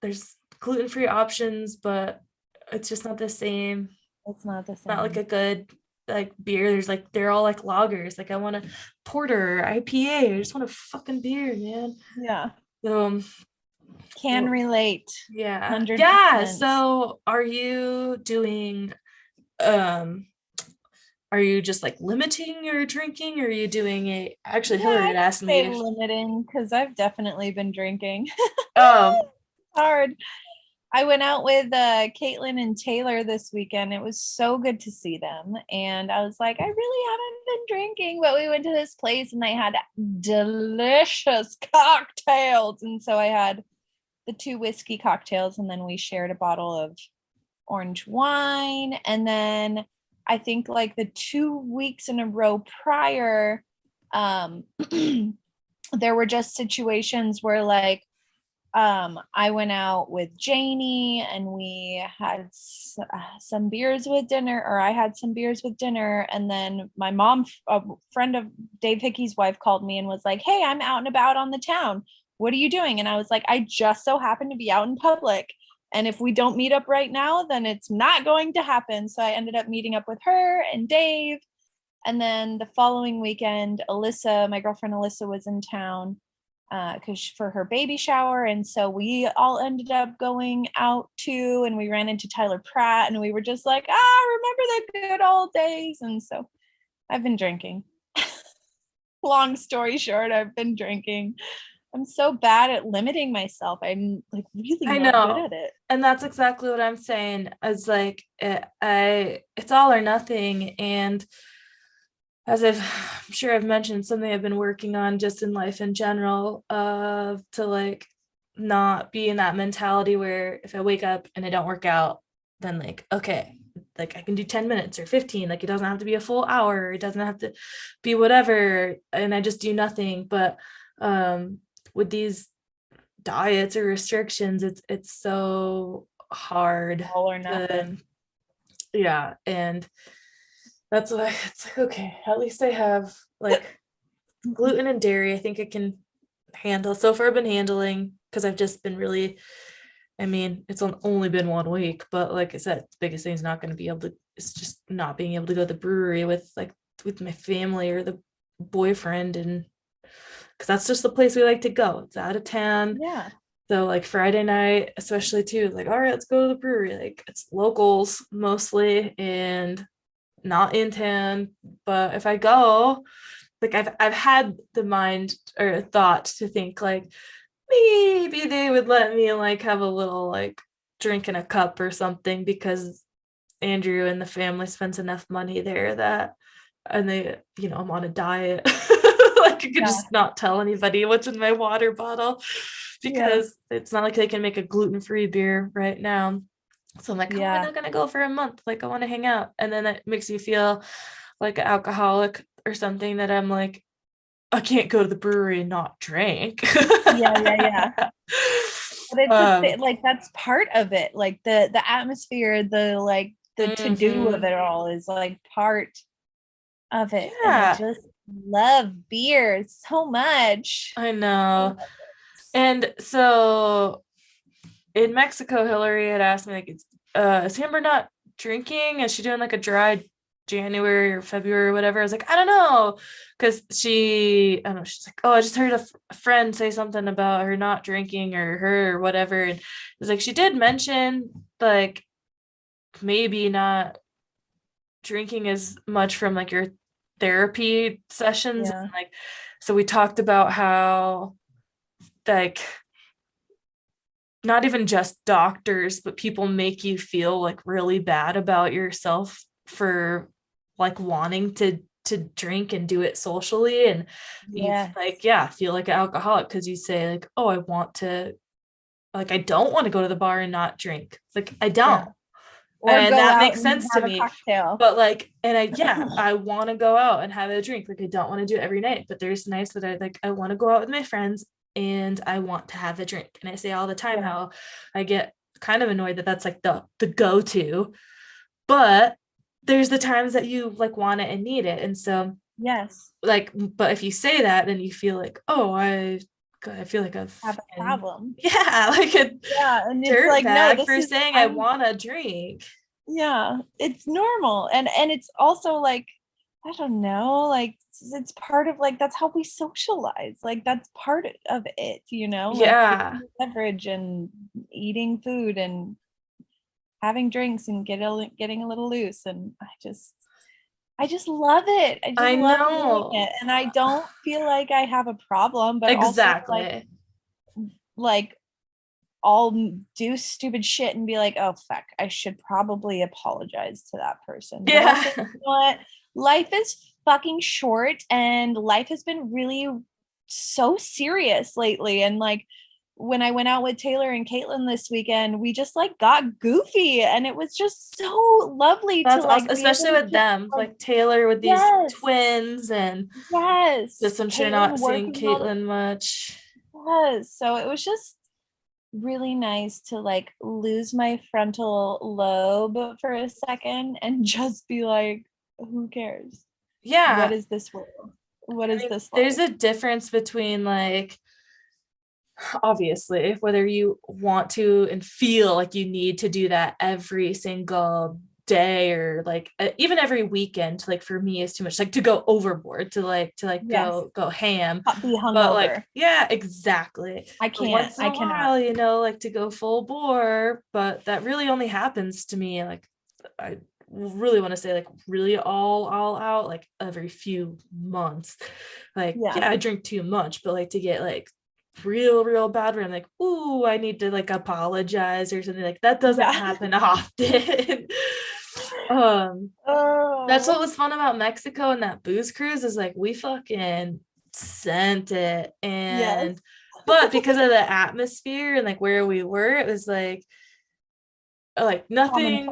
there's gluten-free options, but it's just not the same. It's not the same. Not like a good like beer. There's like, they're all like lagers. Like, I want a porter, IPA. I just want a fucking beer, man. So can relate. 100%. Yeah. So are you doing are you just like limiting your drinking, or are you doing actually Hillary had asked me limiting, because I've definitely been drinking. Oh, hard. I went out with Caitlin and Taylor this weekend. It was so good to see them. And I was like, I really haven't been drinking, but we went to this place and they had delicious cocktails. And so I had the 2 whiskey cocktails, and then we shared a bottle of orange wine. And then I think like the 2 weeks in a row prior, there were just situations where like I went out with Janie and we had some beers with dinner, or I had some beers with dinner. And then my mom, a friend of Dave Hickey's wife, called me and was like, hey, I'm out and about on the town. What are you doing? And I was like, I just so happen to be out in public. And if we don't meet up right now, then it's not going to happen. So I ended up meeting up with her and Dave. And then the following weekend, Alyssa, my girlfriend Alyssa, was in town because for her baby shower. And so we all ended up going out too, and we ran into Tyler Pratt, and we were just like, remember the good old days. And so I've been drinking. Long story short, I've been drinking. I'm so bad at limiting myself. I'm like really not good at it. And that's exactly what I'm saying. It's like it's all or nothing. And as I'm sure I've mentioned, something I've been working on just in life in general, to like not be in that mentality where if I wake up and I don't work out, then like, okay, like I can do 10 minutes or 15, like it doesn't have to be a full hour, it doesn't have to be whatever, and I just do nothing. But with these diets or restrictions, it's so hard. All or nothing. Yeah, and that's why it's like, okay, at least I have like gluten and dairy. I think I can handle. So far I've been handling because I've just been really, I mean, it's only been 1 week, but like I said, the biggest thing is not going to be able to, it's just not being able to go to the brewery with my family or the boyfriend, and because that's just the place we like to go. It's out of town. Yeah. So like Friday night, especially too, like, all right, let's go to the brewery. Like it's locals mostly and not in town. But if I go, like I've had the mind or thought to think like maybe they would let me like have a little like drink in a cup or something, because Andrew and the family spends enough money there that, and they, I'm on a diet. Like I could just not tell anybody what's in my water bottle, because it's not like they can make a gluten-free beer right now. So I'm like, I'm not gonna go for a month. Like I want to hang out. And then it makes me feel like an alcoholic or something, that I'm like, I can't go to the brewery and not drink. Yeah. But it's like that's part of it. Like the atmosphere, the to-do of it all is like part of it. Yeah. And I just love beer so much. I know. And so in Mexico, Hillary had asked me, like, is Amber not drinking? Is she doing like a dry January or February or whatever? I was like, I don't know, because I don't know, she's like, oh, I just heard a friend say something about her not drinking or her or whatever, and it was like she did mention like maybe not drinking as much from like your therapy sessions. And like, so we talked about how like not even just doctors, but people make you feel like really bad about yourself for like wanting to drink and do it socially. And you like, feel like an alcoholic because you say like, oh, I want to, like, I don't want to go to the bar and not drink. Like I don't. And that makes sense to me. But like, and I want to go out and have a drink. Like I don't want to do it every night, but there's nights that I want to go out with my friends and I want to have a drink. And I say all the time how I get kind of annoyed that that's like the go-to, but there's the times that you like want it and need it. And so like, but if you say that, then you feel like, oh, I feel like I've have a problem. Like a and it's like, no, for saying I want a drink. Yeah, it's normal. And it's also like, I don't know, like it's part of like, that's how we socialize. Like that's part of it, like beverage and eating food and having drinks and getting a little loose. And I just love it. I love doing it. And I don't feel like I have a problem, but also like I'll do stupid shit and be like, oh fuck, I should probably apologize to that person. But also, you know what? Life is fucking short, and life has been really so serious lately. And like when I went out with Taylor and Caitlin this weekend, we just like got goofy, and it was just so lovely That's to like awesome, especially with them, like Taylor with these twins, and just I'm sure not seeing Caitlin much. Yes, so it was just really nice to like lose my frontal lobe for a second and just be like, who cares? Yeah. What is this world? What is this like? There's a difference between like, obviously, whether you want to and feel like you need to do that every single day, or like even every weekend, like for me is too much, like to go overboard, to yes. go ham, be hungover. But like, yeah, exactly. I can't. Once in a while, you know, like to go full bore, but that really only happens to me like, I really want to say like really all out like every few months. Like, yeah, I drink too much, but like to get like real bad where I'm like, ooh, I need to like apologize or something, like that doesn't happen often. That's what was fun about Mexico and that booze cruise, is like we fucking sent it. And but because of the atmosphere and like where we were, it was like nothing,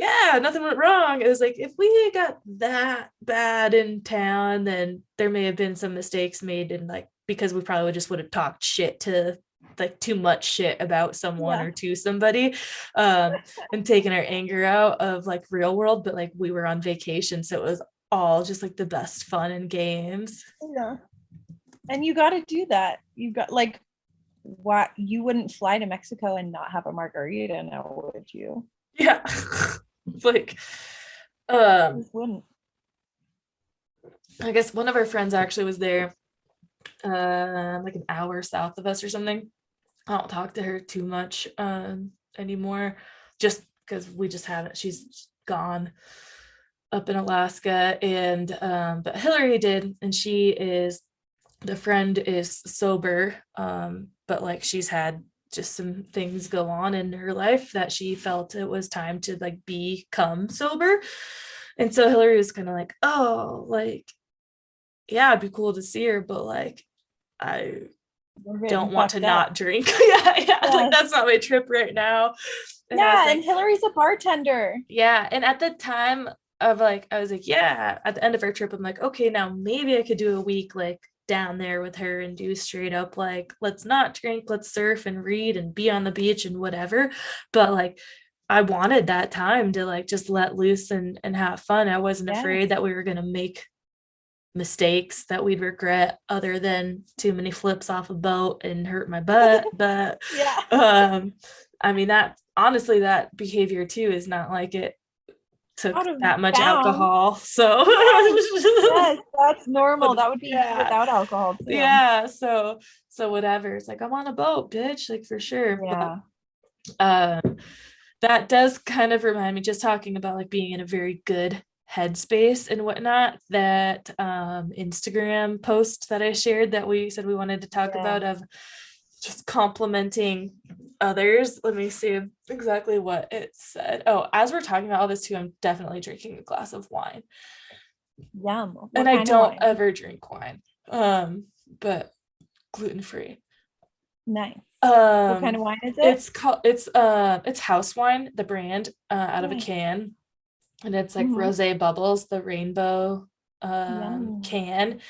nothing went wrong. It was like, if we got that bad in town, then there may have been some mistakes made, and like because we probably just would have talked shit to like too much shit about someone or to somebody, and taken our anger out of like real world. But like we were on vacation, so it was all just like the best fun and games. And you got to do that. You got like, what, you wouldn't fly to Mexico and not have a margarita now, would you? Yeah. Like wouldn't. I guess one of our friends actually was there like an hour south of us or something. I don't talk to her too much anymore, just because we just haven't. She's gone up in Alaska, and but Hillary did, and the friend is sober, but like she's had just some things go on in her life that she felt it was time to like become sober. And so Hillary was kind of like, oh, like, yeah, it'd be cool to see her, but like I don't want to not drink. Like that's not my trip right now. And and Hillary's a bartender. And at the time of like, I was like, at the end of our trip, I'm like, okay, now maybe I could do a week like down there with her and do straight up like, let's not drink, let's surf and read and be on the beach and whatever. But like I wanted that time to like just let loose and have fun. I wasn't afraid that we were going to make mistakes that we'd regret, other than too many flips off a boat and hurt my butt. But I mean, that honestly, that behavior too is not like it took that much alcohol. So that's normal. That would be without alcohol too. So whatever. It's like, I'm on a boat, bitch, like for sure. But that does kind of remind me, just talking about like being in a very good headspace and whatnot, that Instagram post that I shared that we said we wanted to talk about, of just complimenting others. Let me see exactly what it said. Oh, as we're talking about all this too, I'm definitely drinking a glass of wine. Yum. And I don't ever drink wine, but gluten-free. Nice. What kind of wine is it? It's house wine, the brand, out of a can, and it's like rosé bubbles, the rainbow can.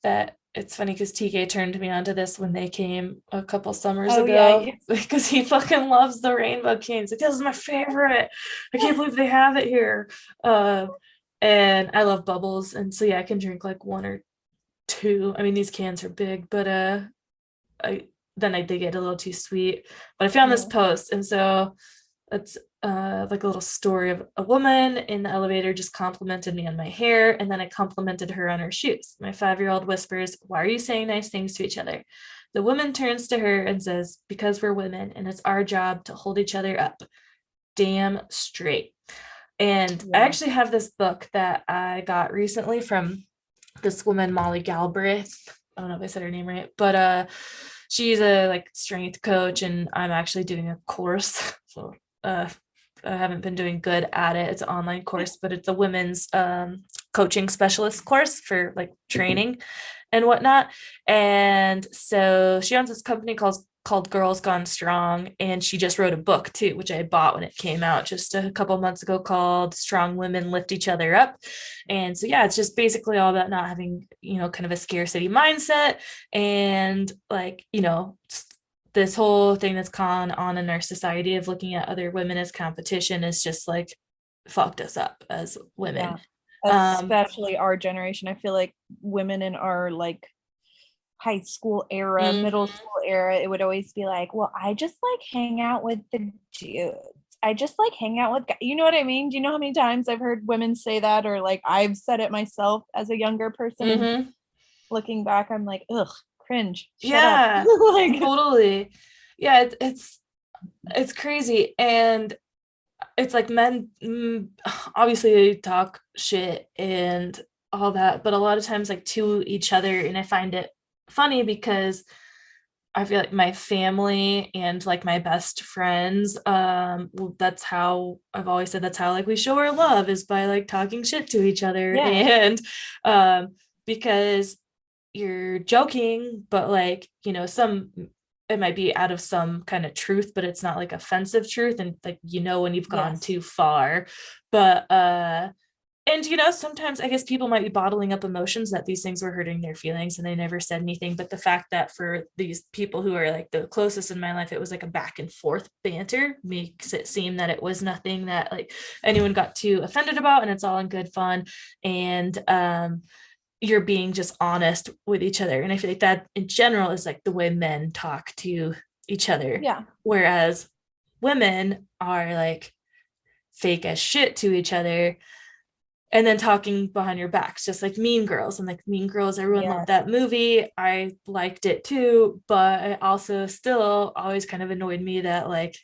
That it's funny because TK turned me onto this when they came a couple summers ago, because he fucking loves the rainbow cans. Like, this is my favorite. I can't believe they have it here. And I love bubbles, and so I can drink like one or two. I mean, these cans are big, but they get a little too sweet. But I found this post, and so it's like a little story of a woman in the elevator just complimented me on my hair, and then I complimented her on her shoes. My 5-year-old whispers, "Why are you saying nice things to each other?" The woman turns to her and says, "Because we're women and it's our job to hold each other up." Damn straight. And I actually have this book that I got recently from this woman, Molly Galbraith. I don't know if I said her name right, but she's a like strength coach, and I'm actually doing a course. So I haven't been doing good at it. It's an online course, but it's a women's coaching specialist course for like training and whatnot. And so she owns this company called Girls Gone Strong, and she just wrote a book too, which I bought when it came out just a couple months ago, called Strong Women Lift Each Other Up. And so yeah, it's just basically all about not having, kind of a scarcity mindset, and like, this whole thing that's gone on in our society of looking at other women as competition is just like fucked us up as women. Especially our generation. I feel like women in our like high school era, middle school era, it would always be like, well, I just like hang out with the dudes. I just like hang out with guys. You know what I mean? Do you know how many times I've heard women say that, or like I've said it myself as a younger person? And looking back, I'm like, ugh, cringe. Shut up. Like, totally. Yeah, it's crazy. And it's like men obviously they talk shit and all that, but a lot of times like to each other. And I find it funny because I feel like my family and like my best friends, well, that's how I've always said, that's how like we show our love, is by like talking shit to each other. And because you're joking, but like, some, it might be out of some kind of truth, but it's not like offensive truth, and like, when you've gone too far. But and sometimes I guess people might be bottling up emotions that these things were hurting their feelings and they never said anything. But the fact that for these people who are like the closest in my life, it was like a back and forth banter, makes it seem that it was nothing that like anyone got too offended about, and it's all in good fun. And you're being just honest with each other. And I feel like that in general is like the way men talk to each other. Yeah. Whereas women are like fake as shit to each other, and then talking behind your backs, just like Mean Girls. And like Mean Girls, everyone loved that movie. I liked it too, but it also still always kind of annoyed me that like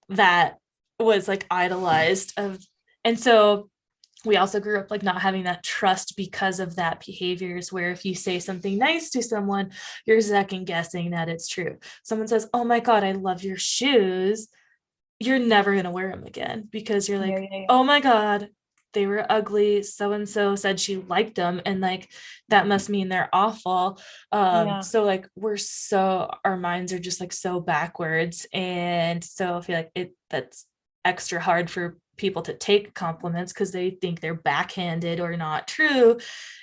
that was like idolized of. And so we also grew up like not having that trust because of that behaviors, where if you say something nice to someone, you're second guessing that it's true. Someone says, oh my God, I love your shoes. You're never going to wear them again, because you're like, oh my God, they were ugly. So-and-so said she liked them. And like, that must mean they're awful. So like, our minds are just like so backwards. And so I feel like that's extra hard for people to take compliments because they think they're backhanded or not true.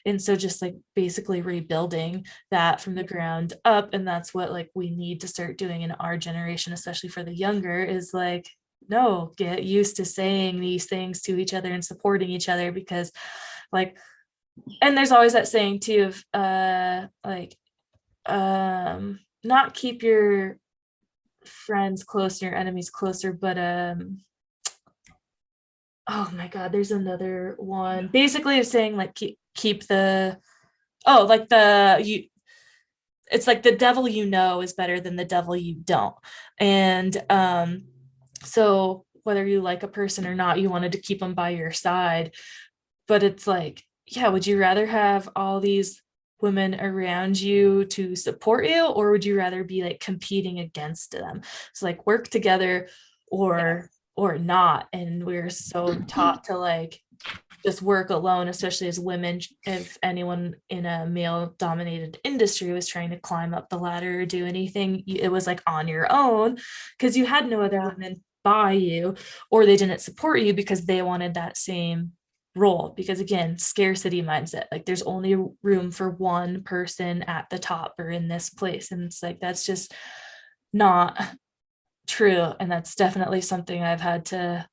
And so just like basically rebuilding that from the ground up. And that's what like we need to start doing in our generation, especially for the younger, is like, no, get used to saying these things to each other and supporting each other. Because like, and there's always that saying too of not keep your friends close and your enemies closer, but oh my God, there's another one. Basically it's saying like keep the, it's like the devil is better than the devil you don't. And so whether you like a person or not, you wanted to keep them by your side. But it's like, yeah, would you rather have all these women around you to support you, or would you rather be like competing against them? So like work together or not. And we're so taught to like just work alone, especially as women. If anyone in a male dominated industry was trying to climb up the ladder or do anything, it was like on your own, because you had no other women by you, or they didn't support you because they wanted that same role. Because again, scarcity mindset, like there's only room for one person at the top or in this place. And it's like, that's just not true. And that's definitely something I've had to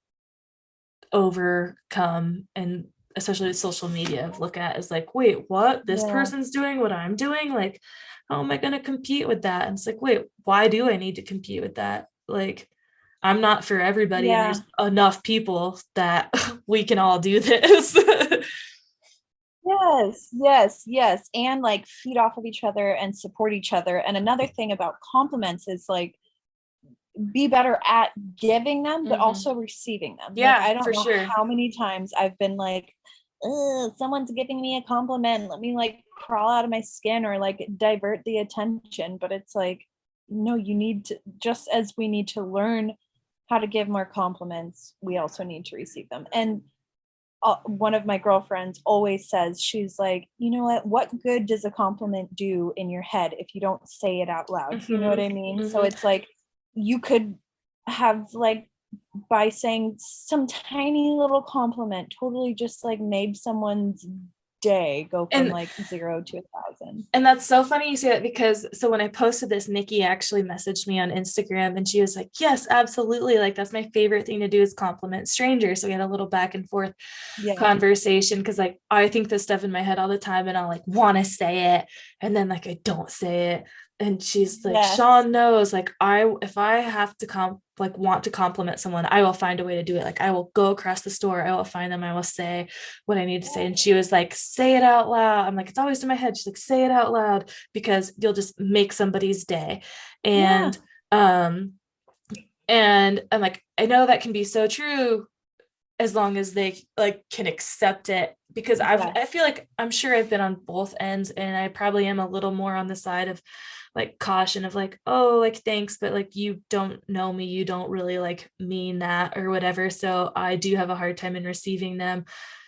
overcome, and especially with social media, look at is like, wait, what? This person's doing what I'm doing, like how am I going to compete with that? And it's like, wait, why do I need to compete with that? Like, I'm not for everybody, and there's enough people that we can all do this. Yes. And like feed off of each other and support each other. And another thing about compliments is like, be better at giving them, but also receiving them. Yeah, like, I don't for know sure how many times I've been like, someone's giving me a compliment, let me like crawl out of my skin or like divert the attention. But it's like, no, you need to, just as we need to learn how to give more compliments, we also need to receive them. And one of my girlfriends always says, she's like, you know what good does a compliment do in your head if you don't say it out loud? You know what I mean? So it's like, you could have like, by saying some tiny little compliment, totally just like made someone's day go from like 0 to 1,000. And that's so funny you say that, because so when I posted this, Nikki actually messaged me on Instagram and she was like, yes, absolutely, like that's my favorite thing to do is compliment strangers. So we had a little back and forth conversation, because like I think this stuff in my head all the time and I'll like want to say it and then like I don't say it. And she's like, Sean knows, like if I have to want to compliment someone, I will find a way to do it. Like I will go across the store, I will find them, I will say what I need to say. And she was like, say it out loud. I'm like, it's always in my head. She's like, say it out loud, because you'll just make somebody's day. And and I'm like, I know that can be so true as long as they like can accept it, because I feel like I'm sure I've been on both ends, and I probably am a little more on the side of like caution of like, oh, like thanks, but like you don't know me, you don't really like mean that or whatever. So I do have a hard time in receiving them.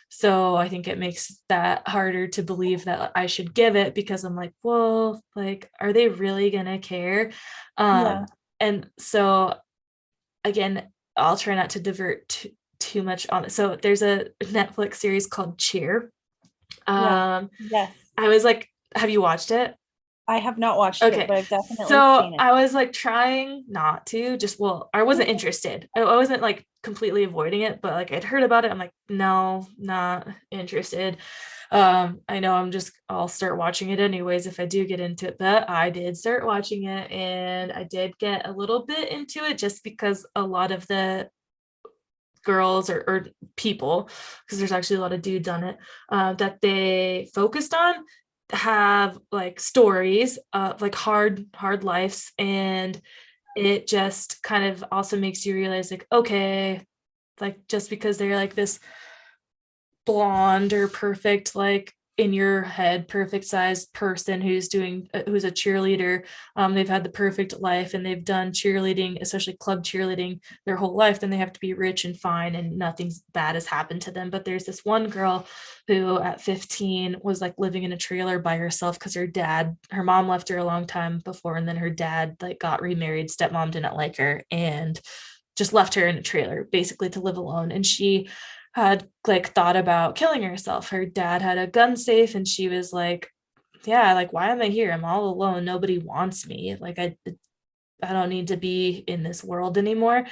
So I think it makes that harder to believe that I should give it, because I'm like, well, like, are they really gonna care? And so again, I'll try not to divert too much on it. So there's a Netflix series called Cheer. Yes. I was like, have you watched it? I have not watched it, but I've definitely seen it. I was like trying not to, I wasn't interested. I wasn't like completely avoiding it, but like I'd heard about it. I'm like, no, not interested. I know I'll start watching it anyways if I do get into it, but I did start watching it and I did get a little bit into it just because a lot of the girls or people, because there's actually a lot of dudes on it, that they focused on have like stories of like hard lives, and it just kind of also makes you realize like, okay, like just because they're like this blonde or perfect, like in your head perfect sized person who's a cheerleader, they've had the perfect life and they've done cheerleading, especially club cheerleading, their whole life, then they have to be rich and fine and nothing's bad has happened to them. But there's this one girl who at 15 was like living in a trailer by herself because her mom left her a long time before, and then her dad like got remarried, stepmom didn't like her and just left her in a trailer basically to live alone. And she had like thought about killing herself. Her dad had a gun safe and she was like, yeah, like why am I here? I'm all alone. Nobody wants me. Like I don't need to be in this world anymore.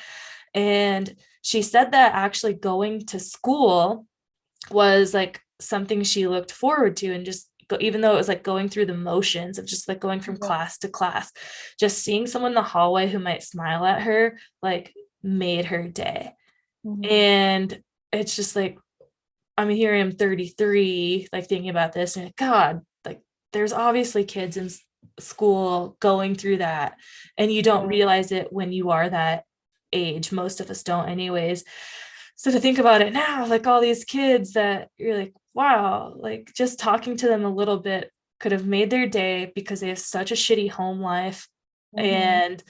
And she said that actually going to school was like something she looked forward to, and just even though it was like going through the motions of just like going from class to class, just seeing someone in the hallway who might smile at her like made her day. And it's just like, I'm here, I'm 33, like thinking about this and like, God, like there's obviously kids in school going through that, and you don't realize it when you are that age. Most of us don't anyways. So to think about it now, like all these kids that you're like, wow, like just talking to them a little bit could have made their day because they have such a shitty home life. And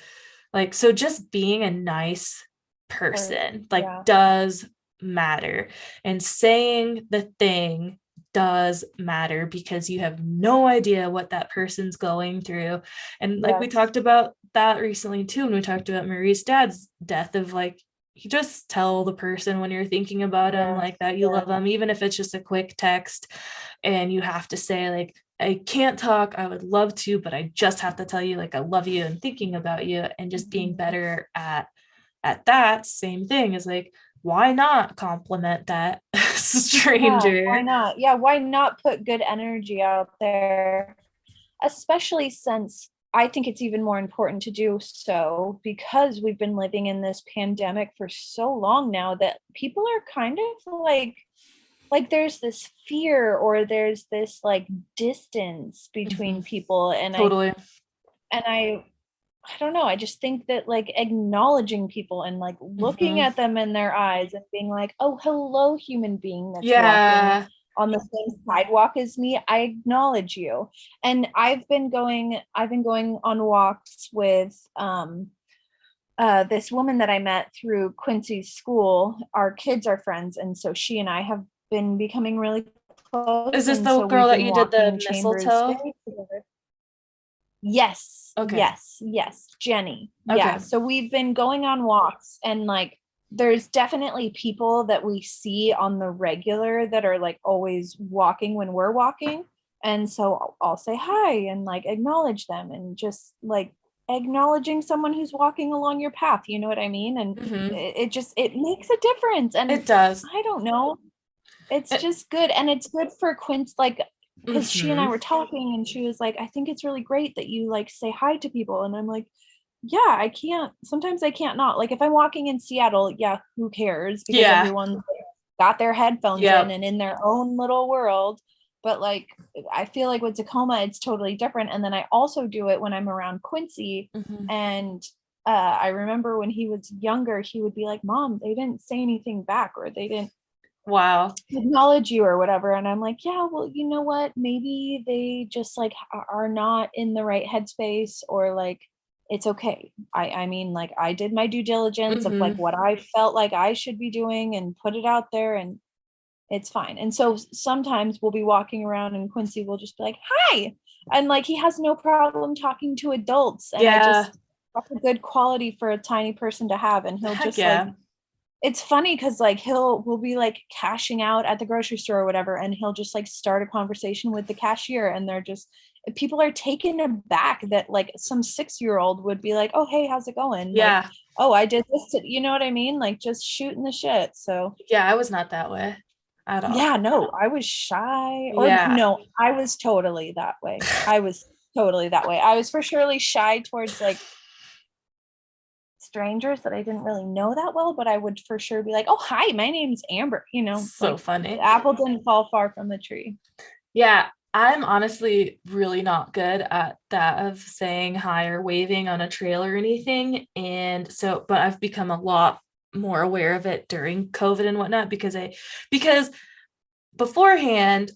like, so just being a nice person does matter, and saying the thing does matter, because you have no idea what that person's going through. And like we talked about that recently too, when we talked about Marie's dad's death, of like, you just tell the person when you're thinking about them like that you love them, even if it's just a quick text, and you have to say like, I can't talk, I would love to, but I just have to tell you like I love you and thinking about you. And just being better at that same thing is like, why not compliment that stranger? Why not? Why not put good energy out there? Especially since I think it's even more important to do so because we've been living in this pandemic for so long now that people are kind of like there's this fear, or there's this like distance between people. And totally. I don't know. I just think that like acknowledging people and like looking at them in their eyes and being like, oh, hello, human being that's walking on the same sidewalk as me, I acknowledge you. And I've been going on walks with this woman that I met through Quincy's school. Our kids are friends, and so she and I have been becoming really close. Is this And the so girl we've that been you did the walking Chambers mistletoe? Bay together. Yes, Okay. yes, Jenny. Okay. Yeah. So we've been going on walks, and like there's definitely people that we see on the regular that are like always walking when we're walking. And so I'll say hi and like acknowledge them, and just like acknowledging someone who's walking along your path, you know what I mean? And it just it makes a difference. And It does. I don't know, it's just good. And it's good for Quince, like, because she and I were talking, and she was like, I think it's really great that you like say hi to people. And I'm like, yeah, I can't, sometimes I can't not. Like if I'm walking in Seattle, yeah, who cares? Because everyone's got their headphones in and in their own little world. But like I feel like with Tacoma, it's totally different. And then I also do it when I'm around Quincy. And I remember when he was younger, he would be like, Mom, they didn't say anything back, or they didn't acknowledge you or whatever. And I'm like, yeah, well, you know what, maybe they just like are not in the right headspace, or like it's okay. I mean, like I did my due diligence of like what I felt like I should be doing and put it out there, and it's fine. And so sometimes we'll be walking around and Quincy will just be like, hi, and like he has no problem talking to adults. And I just, that's a good quality for a tiny person to have. And he'll just like, it's funny because like we'll be like cashing out at the grocery store or whatever, and he'll just like start a conversation with the cashier, and they're just, people are taken aback that like some 6-year-old would be like, oh hey, how's it going? Like, oh, I did this you know what I mean? Like just shooting the shit. So I was not that way at all. Yeah, no, I was shy. Or no, I was totally that way. I was for surely shy towards like strangers that I didn't really know that well, but I would for sure be like, oh hi, my name's Amber, you know. So like, funny. The apple didn't fall far from the tree. Yeah, I'm honestly really not good at that, of saying hi or waving on a trail or anything. And so, but I've become a lot more aware of it during COVID and whatnot, because beforehand,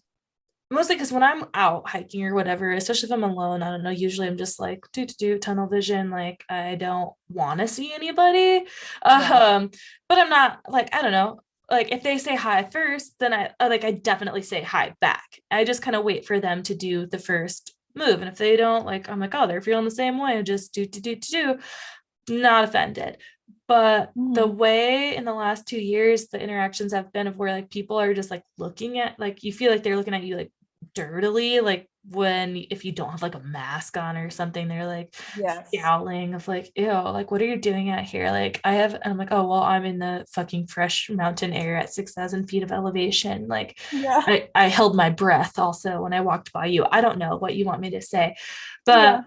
mostly because when I'm out hiking or whatever, especially if I'm alone, I don't know, usually I'm just like do tunnel vision, like I don't want to see anybody. But I'm not like, I don't know, like if they say hi first, then I definitely say hi back. I just kind of wait for them to do the first move, and if they don't, like I'm like, oh, they're feeling the same way, just do, not offended. But the way in the last 2 years the interactions have been of where like people are just like looking at, like you feel like they're looking at you like dirtily, like if you don't have like a mask on or something, they're like scowling of like, ew, like what are you doing out here? Like and I'm like, oh well, I'm in the fucking fresh mountain air at 6,000 feet of elevation. Like I held my breath also when I walked by you. I don't know what you want me to say, but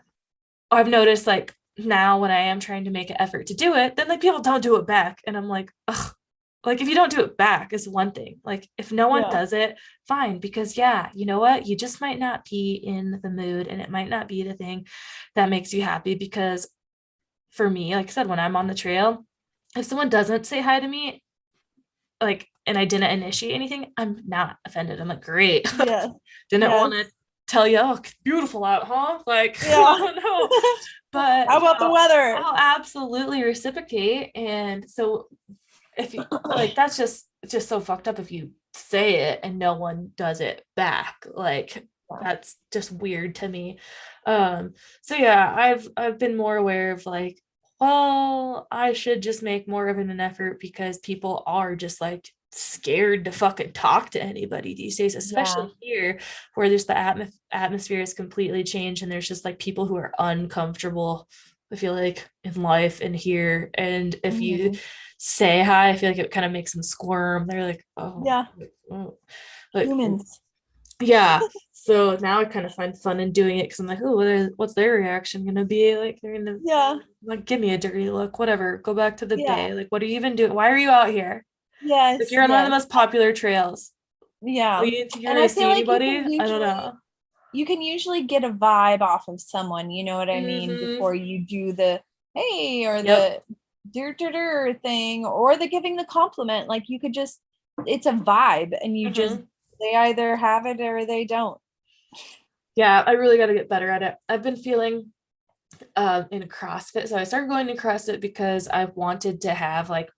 I've noticed like now when I am trying to make an effort to do it, then like people don't do it back, and I'm like, ugh. Like if you don't do it back is one thing. Like if no one does it, fine, because you know what? You just might not be in the mood, and it might not be the thing that makes you happy. Because for me, like I said, when I'm on the trail, if someone doesn't say hi to me, like, and I didn't initiate anything, I'm not offended. I'm like, great. Didn't want to tell you, oh, it's beautiful out, huh? Like, I don't know. But how about the weather? I'll absolutely reciprocate. And so if you like, that's just so fucked up if you say it and no one does it back. Like that's just weird to me. So yeah, I've been more aware of like, well, I should just make more of an effort, because people are just like scared to fucking talk to anybody these days, especially here where there's the atmosphere is completely changed, and there's just like people who are uncomfortable, I feel like, in life and here. And if you say hi, I feel like it kind of makes them squirm. They're like, oh like, humans. So now I kind of find fun in doing it, because I'm like, oh, what's their reaction gonna be? Like they're gonna like give me a dirty look, whatever, go back to the bay, like what are you even doing, why are you out here? If you're on one of the most popular trails, you're gonna see anybody? I don't know. You can usually get a vibe off of someone, you know what I mean, before you do the hey or the thing or the giving the compliment. Like you could just, it's a vibe, and you just They either have it or they don't. Yeah, I really got to get better at it. I've been feeling in CrossFit. So I started going to CrossFit because I wanted to have like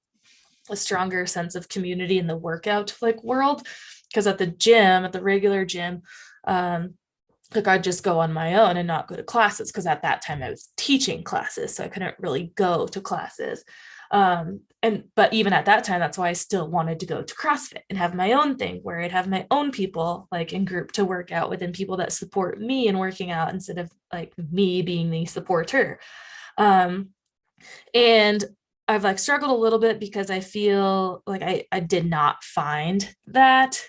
a stronger sense of community in the workout like world. Because at the gym, at the regular gym, like I'd just go on my own and not go to classes because at that time I was teaching classes, so I couldn't really go to classes. But even at that time, that's why I still wanted to go to CrossFit and have my own thing where I'd have my own people like in group to work out with and people that support me in working out instead of like me being the supporter. Um, and I've like struggled a little bit because I feel like I did not find that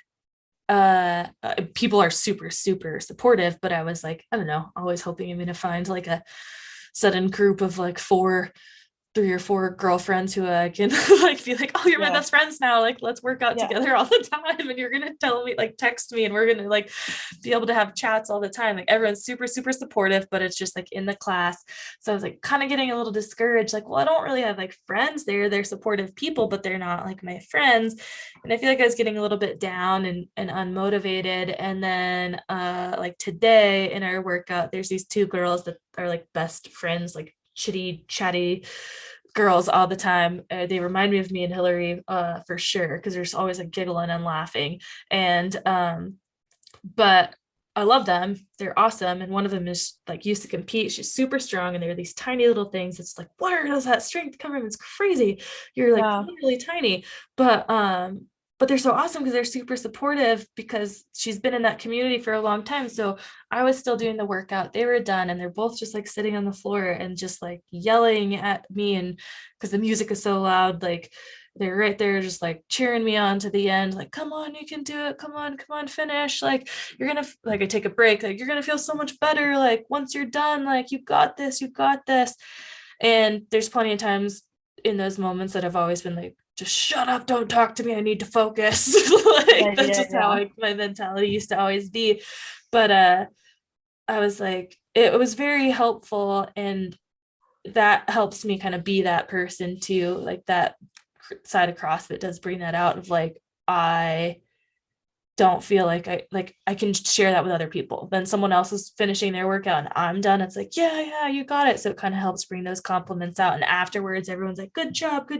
people are super super supportive, but I was like, I don't know, always hoping I'm gonna find like a sudden group of like 3 or 4 girlfriends who I can like be like, oh, you're my best friends now, like let's work out together all the time, and you're gonna tell me, like text me, and we're gonna like be able to have chats all the time. Like everyone's super super supportive, but it's just like in the class. So I was like kind of getting a little discouraged, like, well, I don't really have like friends there. They're supportive people, but they're not like my friends. And I feel like I was getting a little bit down and unmotivated. And then like today in our workout, there's these 2 girls that are like best friends, like chitty chatty girls all the time. They remind me of me and Hillary for sure, because there's always like giggling and laughing. And but I love them. They're awesome. And one of them is like used to compete. She's super strong. And they're these tiny little things. It's like, where does that strength come from? It's crazy. You're like really tiny. But they're so awesome because they're super supportive because she's been in that community for a long time. So I was still doing the workout. They were done and they're both just like sitting on the floor and just like yelling at me. And because the music is so loud, like they're right there just like cheering me on to the end, like, come on, you can do it, come on, finish, like you're gonna, like I take a break, like you're gonna feel so much better, like once you're done, like you got this. And there's plenty of times in those moments that I've always been like, just shut up, don't talk to me, I need to focus. Like that's just how my mentality used to always be. But I was like, it was very helpful, and that helps me kind of be that person too. Like that side of CrossFit does bring that out of like, I don't feel like I can share that with other people. Then someone else is finishing their workout and I'm done. It's like, yeah, you got it. So it kind of helps bring those compliments out. And afterwards, everyone's like, good job.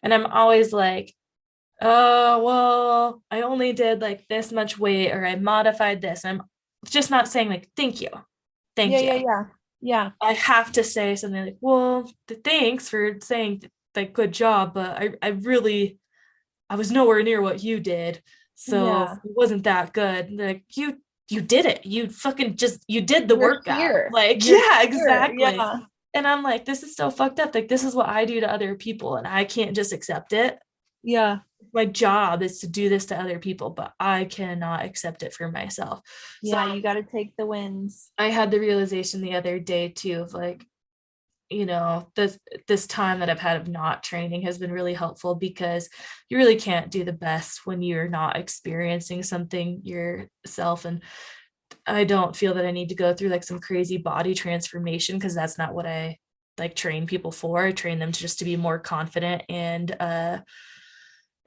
And I'm always like, oh, well, I only did like this much weight, or I modified this. I'm just not saying like, thank you. Yeah. I have to say something like, well, thanks for saying like good job, but I was nowhere near what you did. So it wasn't that good. Like you did it. You fucking you did the workout. Like, yeah, exactly. Yeah. And I'm like, this is so fucked up. Like, this is what I do to other people, and I can't just accept it. Yeah. My job is to do this to other people, but I cannot accept it for myself. Yeah, so you got to take the wins. I had the realization the other day too of like, you know, this time that I've had of not training has been really helpful, because you really can't do the best when you're not experiencing something yourself. And I don't feel that I need to go through like some crazy body transformation, because that's not what I like train people for. I train them just to be more confident and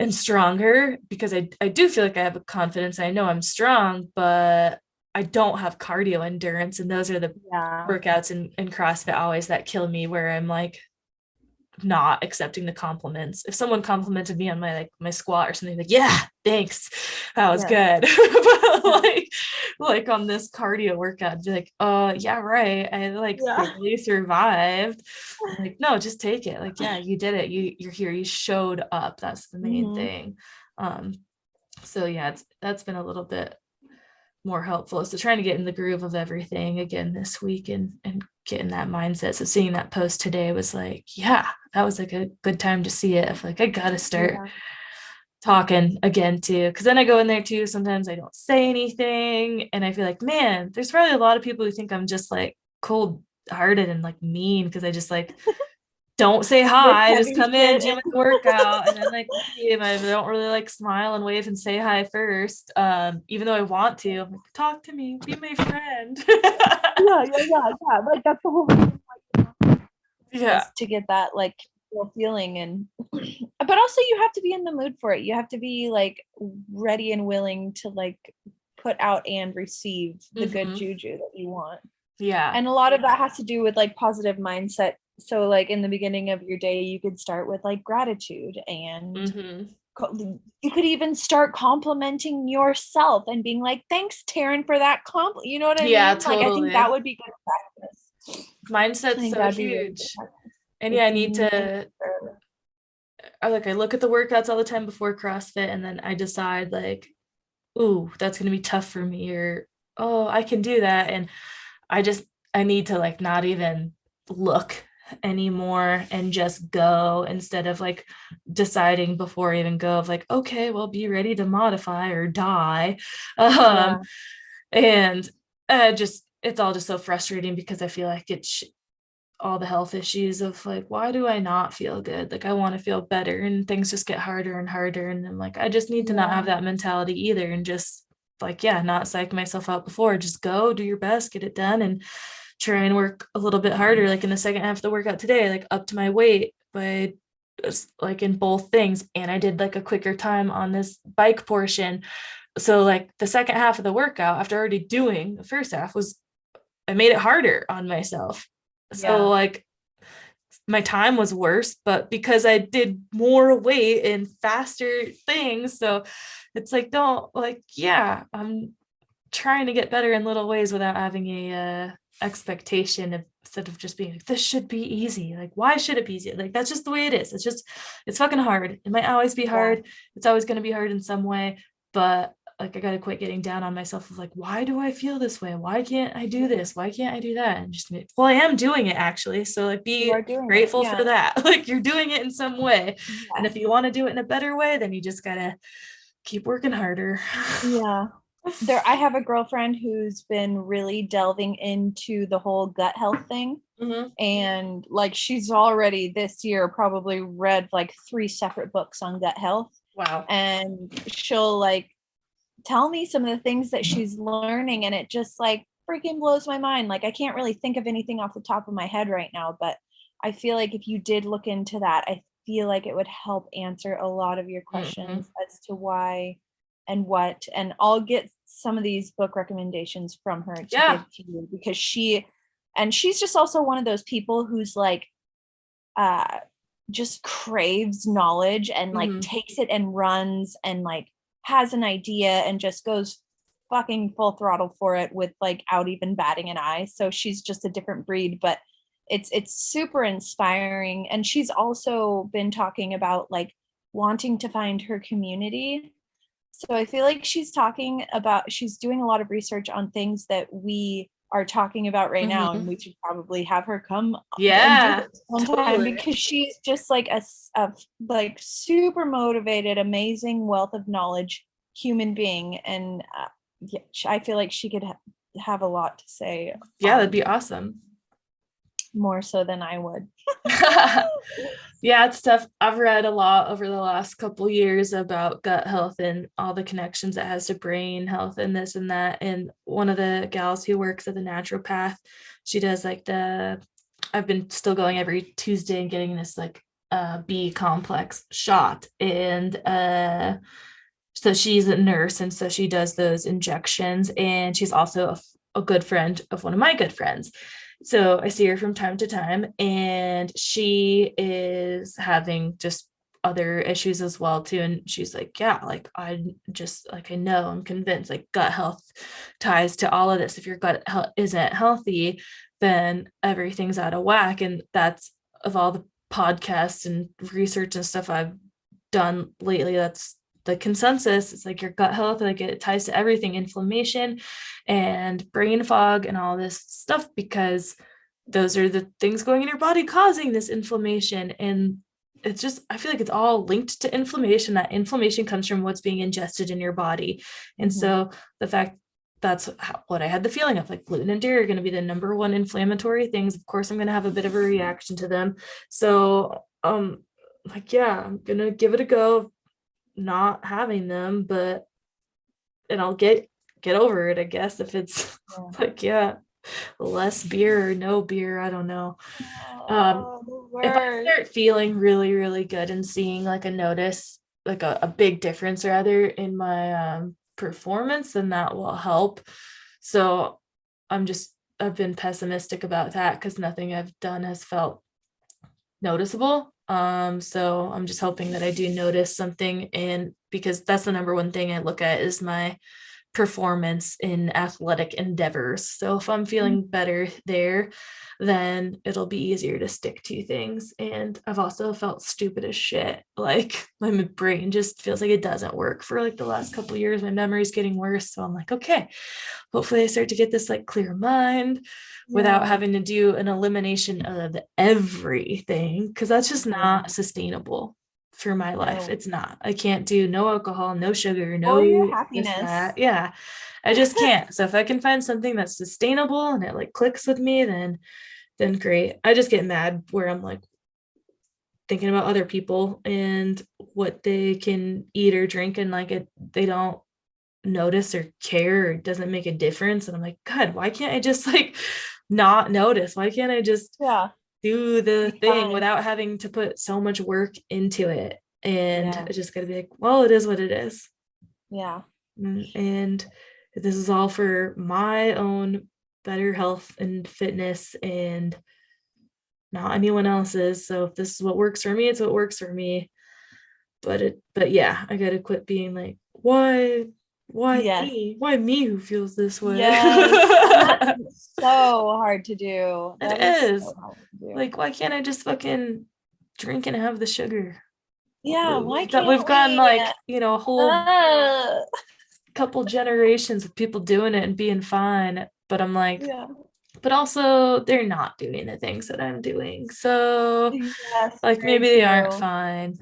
stronger, because I do feel like I have a confidence. I know I'm strong, but I don't have cardio endurance. And those are the workouts in CrossFit always that kill me, where I'm like not accepting the compliments. If someone complimented me on my squat or something, like, yeah, thanks, that was good. But like on this cardio workout, I'd be like, yeah, right, I like barely survived. Like, no, just take it. Like, yeah, you did it. You're here, you showed up. That's the main thing. So yeah, that's been a little bit more helpful. So trying to get in the groove of everything again this week and get in that mindset. So seeing that post today was like, yeah, that was like a good time to see it. I feel like I gotta start talking again too, because then I go in there too, sometimes I don't say anything, and I feel like, man, there's probably a lot of people who think I'm just like cold hearted and like mean, because I just like don't say hi, just come in, do my workout, and then like leave. I don't really like smile and wave and say hi first, even though I want to. I'm like, talk to me, be my friend. yeah. Like that's the whole reason, like, yeah, to get that like feeling. And but also you have to be in the mood for it. You have to be like ready and willing to like put out and receive the good juju that you want. Yeah. And a lot of that has to do with like positive mindset. So like in the beginning of your day, you could start with like gratitude, and you could even start complimenting yourself and being like, thanks, Taryn, for that compliment. You know what I mean? Totally. Like, I think that would be good practice. Mindset's so huge. And yeah, I need to, I look at the workouts all the time before CrossFit, and then I decide like, ooh, that's gonna be tough for me, or oh, I can do that. And I need to like not even look anymore and just go, instead of like deciding before I even go of like, okay, well, be ready to modify or die. And just it's all just so frustrating, because I feel like it's all the health issues of like, why do I not feel good? Like, I want to feel better, and things just get harder and harder. And I'm like, I just need to not have that mentality either, and just like, not psych myself out before. Just go do your best, get it done, and try and work a little bit harder. Like in the second half of the workout today, like upped my weight by like in both things, and I did like a quicker time on this bike portion. So like the second half of the workout, after already doing the first half, was I made it harder on myself. So like my time was worse, but because I did more weight and faster things. So it's like, I'm trying to get better in little ways without having a expectation of, instead of just being like, this should be easy. Like, why should it be easy? Like, that's just the way it is. It's fucking hard. It might always be hard. It's always going to be hard in some way, but like, I got to quit getting down on myself of like, why do I feel this way? Why can't I do this? Why can't I do that? And just, well, I am doing it actually. So like, be grateful for that. Like, you're doing it in some way. And if you want to do it in a better way, then you just got to keep working harder. I have a girlfriend who's been really delving into the whole gut health thing. And like, she's already this year probably read like 3 separate books on gut health. Wow. And she'll like tell me some of the things that she's learning, and it just like freaking blows my mind. Like, I can't really think of anything off the top of my head right now, but I feel like if you did look into that, I feel like it would help answer a lot of your questions as to why and what. And I'll get some of these book recommendations from her to give to you, because she's just also one of those people who's like just craves knowledge and like takes it and runs and like has an idea and just goes fucking full throttle for it without even batting an eye. So she's just a different breed, but it's super inspiring. And she's also been talking about like wanting to find her community. So I feel like she's doing a lot of research on things that we are talking about right now, and we should probably have her come and do this sometime, because she's just like a like super motivated, amazing wealth of knowledge human being. And I feel like she could have a lot to say. That'd be awesome. More so than I would. It's tough. I've read a lot over the last couple years about gut health and all the connections it has to brain health and this and that. And one of the gals who works at the naturopath, she does like I've been still going every Tuesday and getting this like B complex shot. And so she's a nurse, and so she does those injections, and she's also a good friend of one of my good friends. So I see her from time to time, and she is having just other issues as well too. And she's like, like I know, I'm convinced like gut health ties to all of this. If your gut health isn't healthy, then everything's out of whack. And that's, of all the podcasts and research and stuff I've done lately, that's the consensus. It's like your gut health, like it ties to everything, inflammation and brain fog and all this stuff, because those are the things going in your body causing this inflammation. And it's just, I feel like it's all linked to inflammation. That inflammation comes from what's being ingested in your body. And so the fact that's what I had the feeling of, like gluten and dairy are going to be the number one inflammatory things. Of course, I'm going to have a bit of a reaction to them. So I'm going to give it a go, not having them, and I'll get over it, I guess, if it's less beer or no beer. I don't know. Oh, If I start feeling really, really good and seeing like a notice, like a big difference rather in my performance, then that will help. So I've been pessimistic about that because nothing I've done has felt noticeable. So I'm just hoping that I do notice something, and because that's the number one thing I look at is my performance in athletic endeavors. So if I'm feeling better there, then it'll be easier to stick to things. And I've also felt stupid as shit. Like my brain just feels like it doesn't work for like the last couple of years. My memory's getting worse. So I'm like, okay, hopefully I start to get this like clear mind without having to do an elimination of everything, because that's just not sustainable for my life. It's not. I can't do no alcohol, no sugar, no or your this, happiness. that. Yeah, I just can't. So if I can find something that's sustainable and it like clicks with me, then great. I just get mad where I'm like thinking about other people and what they can eat or drink, and like they don't notice or care, or it doesn't make a difference. And I'm like, God, why can't I just like not notice? Why can't I just do the thing without having to put so much work into it? And I just gotta be like, well, it is what it is. Yeah. And this is all for my own better health and fitness and not anyone else's. So if this is what works for me, it's what works for me. But yeah, I gotta quit being like, why me? Why me who feels this way? That's so hard to do. It is. So like, why can't I just fucking drink and have the sugar? Yeah, we've gotten like, a whole couple generations of people doing it and being fine. But I'm like, but also they're not doing the things that I'm doing. So like maybe they aren't fine.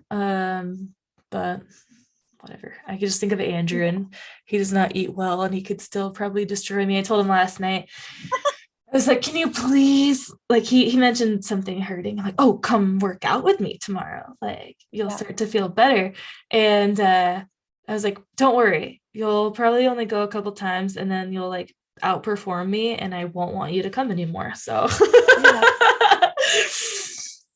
But whatever. I could just think of Andrew, and he does not eat well, and he could still probably destroy me. I told him last night, I was like, can you please, like he mentioned something hurting. I'm like, oh, come work out with me tomorrow. Like you'll start to feel better. And I was like, don't worry. You'll probably only go a couple times and then you'll like outperform me and I won't want you to come anymore. So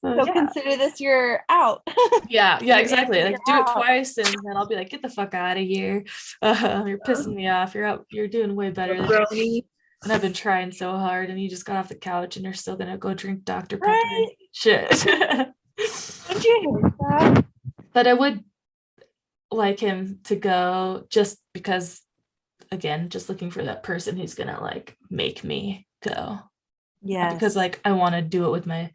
So consider this your out. yeah, exactly. Like do it twice and then I'll be like, get the fuck out of here. You're pissing me off. You're out. You're doing way better than me. And I've been trying so hard, and you just got off the couch and you're still gonna go drink Dr. Pepper. Right? Shit. Don't you hate that? But I would like him to go just because, again, just looking for that person who's gonna like make me go. Yeah. Because like I want to do it with my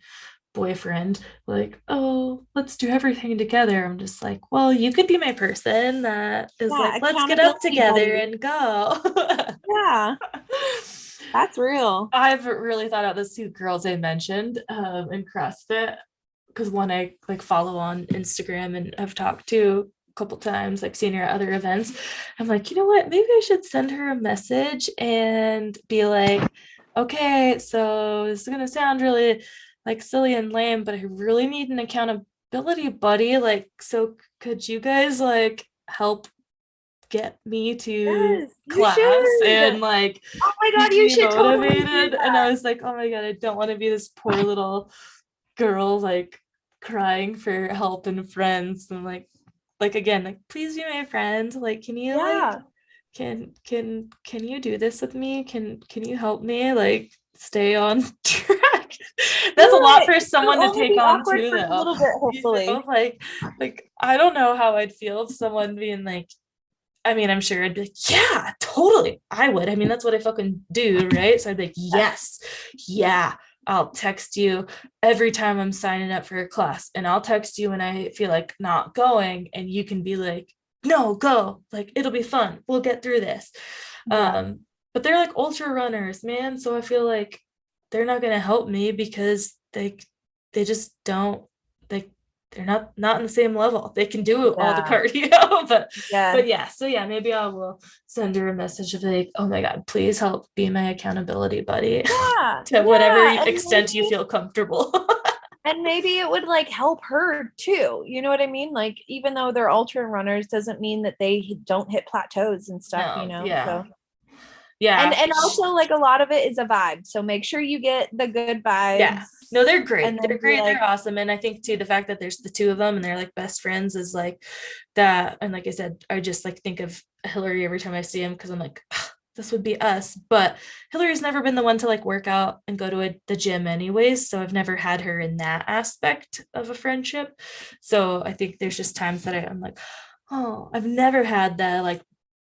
boyfriend, like, oh, let's do everything together. I'm just like, well, you could be my person that is like, let's get up together and go. Yeah, that's real. I've really thought out the two girls I mentioned in CrossFit, because one I like follow on Instagram and have talked to a couple times, like seen her at other events. I'm like, you know what, maybe I should send her a message and be like, okay, so this is gonna sound really like silly and lame, but I really need an accountability buddy. Like, so could you guys like help get me to class and like, oh my God, you should motivated. Totally. And I was like, oh my God, I don't want to be this poor little girl like crying for help and friends. And like again, like, please be my friend. Like, can you like can you do this with me? Can you help me like stay on track? That's a lot for someone to take on too, though. A little bit, hopefully. Like I don't know how I'd feel if someone being like, I mean, I'm sure I'd be like, yeah, totally. I would. I mean, that's what I fucking do, right? So I'd be like, yes, yeah. I'll text you every time I'm signing up for a class, and I'll text you when I feel like not going, and you can be like, no, go. Like, it'll be fun. We'll get through this. But they're like ultra runners, man. So I feel like they're not gonna help me because they just don't, they're not on the same level. They can do all the cardio, but yeah. So yeah, maybe I will send her a message of like, oh my God, please help be my accountability buddy. To whatever extent you feel comfortable. And maybe it would like help her too. You know what I mean? Like, even though they're ultra runners doesn't mean that they don't hit plateaus and stuff, Yeah. So. Yeah. And also like a lot of it is a vibe. So make sure you get the good vibes. Yeah. No, they're great. And then They're great. like, They're awesome. And I think too, the fact that there's the two of them and they're like best friends is like that. And like I said, I just like think of Hillary every time I see him because I'm like, "Ah, this would be us." But Hillary's never been the one to like work out and go to the gym anyways. So I've never had her in that aspect of a friendship. So I think there's just times that I'm like, oh, I've never had that like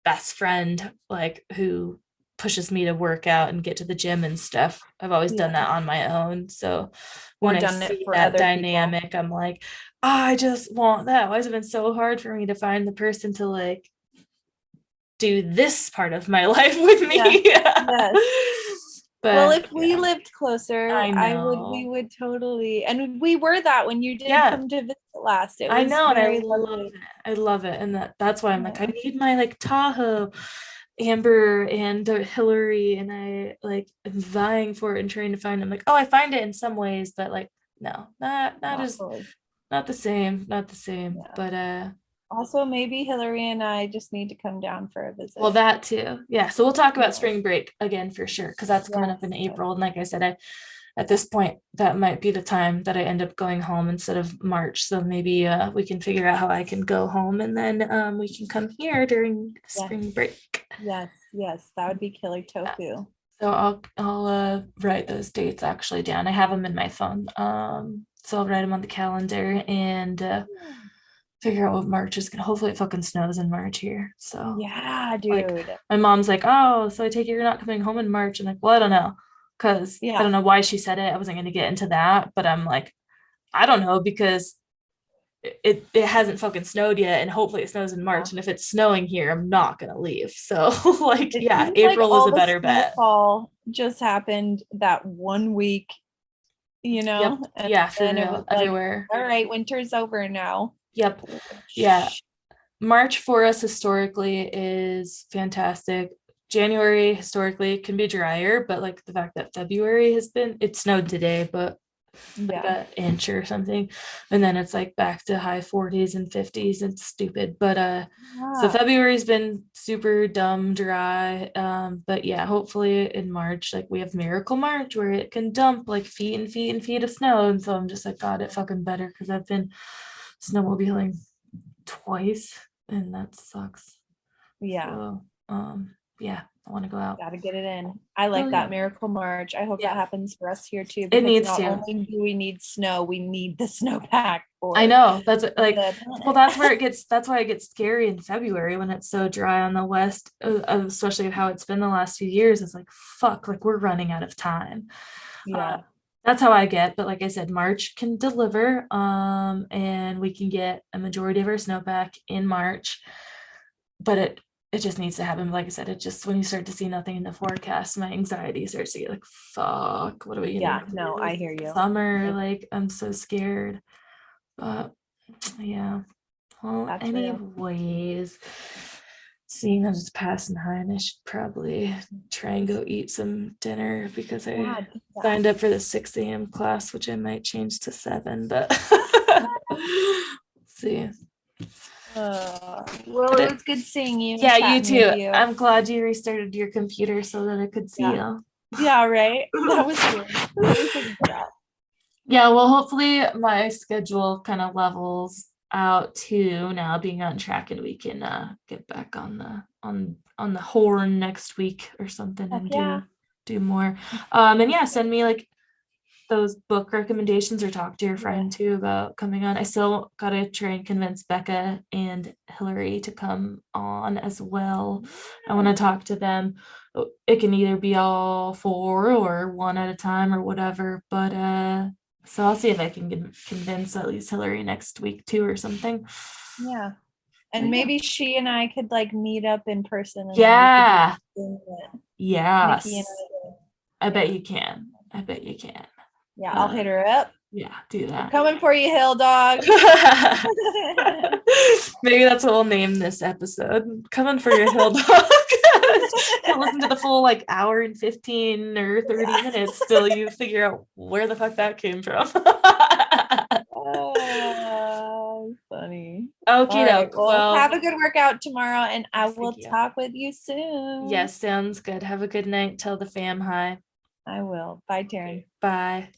best friend like who pushes me to work out and get to the gym and stuff. I've always done that on my own. So when or I done it see for that other dynamic, people. I'm like, "Oh, I just want that. Why has it been so hard for me to find the person to like do this part of my life with me?" Yes. But Well, if we lived closer, I we know. would totally, and we were that when you did Yeah, come to visit last. It I was know, and I very love lovely. it. I love it. And that's why I'm like, I Yeah. need my like Tahoe, Amber and Hillary, and I like am vying for it and trying to find them. Like, oh, I find it in some ways, but like, no, not Not as fully. not the same, not the same. Yeah. But Also, maybe Hillary and I just need to come down for a well, visit. that too. Yeah. So we'll talk about Yeah. spring break again for sure, because that's coming up in Yes. April. And like I said, at this point, that might be the time that I end up going home instead of March. So maybe we can figure out how I can go home and then we can come here during spring break. Yes. Yes. That would be killer tofu. So I'll write those dates actually down. I have them in my phone. So I'll write them on the calendar and figure out what March is gonna. Hopefully it fucking snows in March here. So Yeah, like dude. my mom's like, oh, so I take it you're not coming home in March. And like, well, I don't know. Cause I Yeah. don't know why she said it. I wasn't gonna get into that, but I'm like, I don't know because it hasn't fucking snowed yet and hopefully it snows in March. And if it's snowing here, I'm not gonna leave. So like, It yeah, seems like April is all a the better bet. snowfall just happened that one week, Yep. and Yeah, for then it was real. like, Everywhere. all right, winter's over now. Yep. Yeah. March for us historically is fantastic. January historically can be drier, but like the fact that February has been, it snowed today, but like Yeah. an inch or something. And then it's like back to high 40s and 50s. It's stupid. But so Yeah. February's been super dumb dry. But yeah, hopefully in March, like we have Miracle March where it can dump like feet and feet and feet of snow. And so I'm just like, God, it fucking better because I've been snowmobiling twice and that sucks. Yeah. So yeah, I want to go out. Gotta get it in. I Oh like yeah. that Miracle March. I hope Yeah. that happens for us here too, It because needs not to. only do we need snow, we need the snowpack I for know. That's like, the well, planet. that's why it gets scary in February when it's so dry on the west, especially how it's been the last few years. It's like, fuck, like we're running out of time. Yeah. That's how I get. But like I said, March can deliver, and we can get a majority of our snowpack in March. But it just needs to happen. Like I said, it just when you start to see nothing in the forecast, my anxiety starts to get like, fuck, what are we gonna Yeah. do? No, I hear you. Summer, like I'm so scared. But yeah. Well, That's real. anyways, seeing as it's past 9, I should probably try and go eat some dinner because Yeah, I do that. signed up for the 6 a.m. class, which I might change to 7, but see. Well, it was good seeing you. Yeah, you Chatting with too. you. I'm glad you restarted your computer so that I could see Yeah. you. Yeah, right. That was weird. We figured it out. Yeah, well, hopefully my schedule kind of levels out too now being on track and we can get back on the horn next week or something Heck and yeah. do more. And yeah, send me like those book recommendations or talk to your friend too about coming on. I still gotta try and convince Becca and Hillary to come on as well. I want to talk to them. It can either be all 4 or one at a time or whatever, but so I'll see if I can convince at least Hillary next week too or something. Yeah. And maybe she and I could like meet up in person and Yeah. then we could do it. Yes. Nikki and I bet you can. I bet you can. Yeah, I'll hit her up. Yeah, do that. I'm coming for you, Hill Dog. Maybe that's what we'll name this episode. Coming for your Hill Dog. Can't listen to the full like hour and 15 or 30 minutes till you figure out where the fuck that came from. Oh, funny. Okie right. doke. Well, have Well, a good workout tomorrow, and I yes, will thank you. talk with you soon. Yes, sounds good. Have a good night. Tell the fam hi. I will. Bye, Taryn. Bye.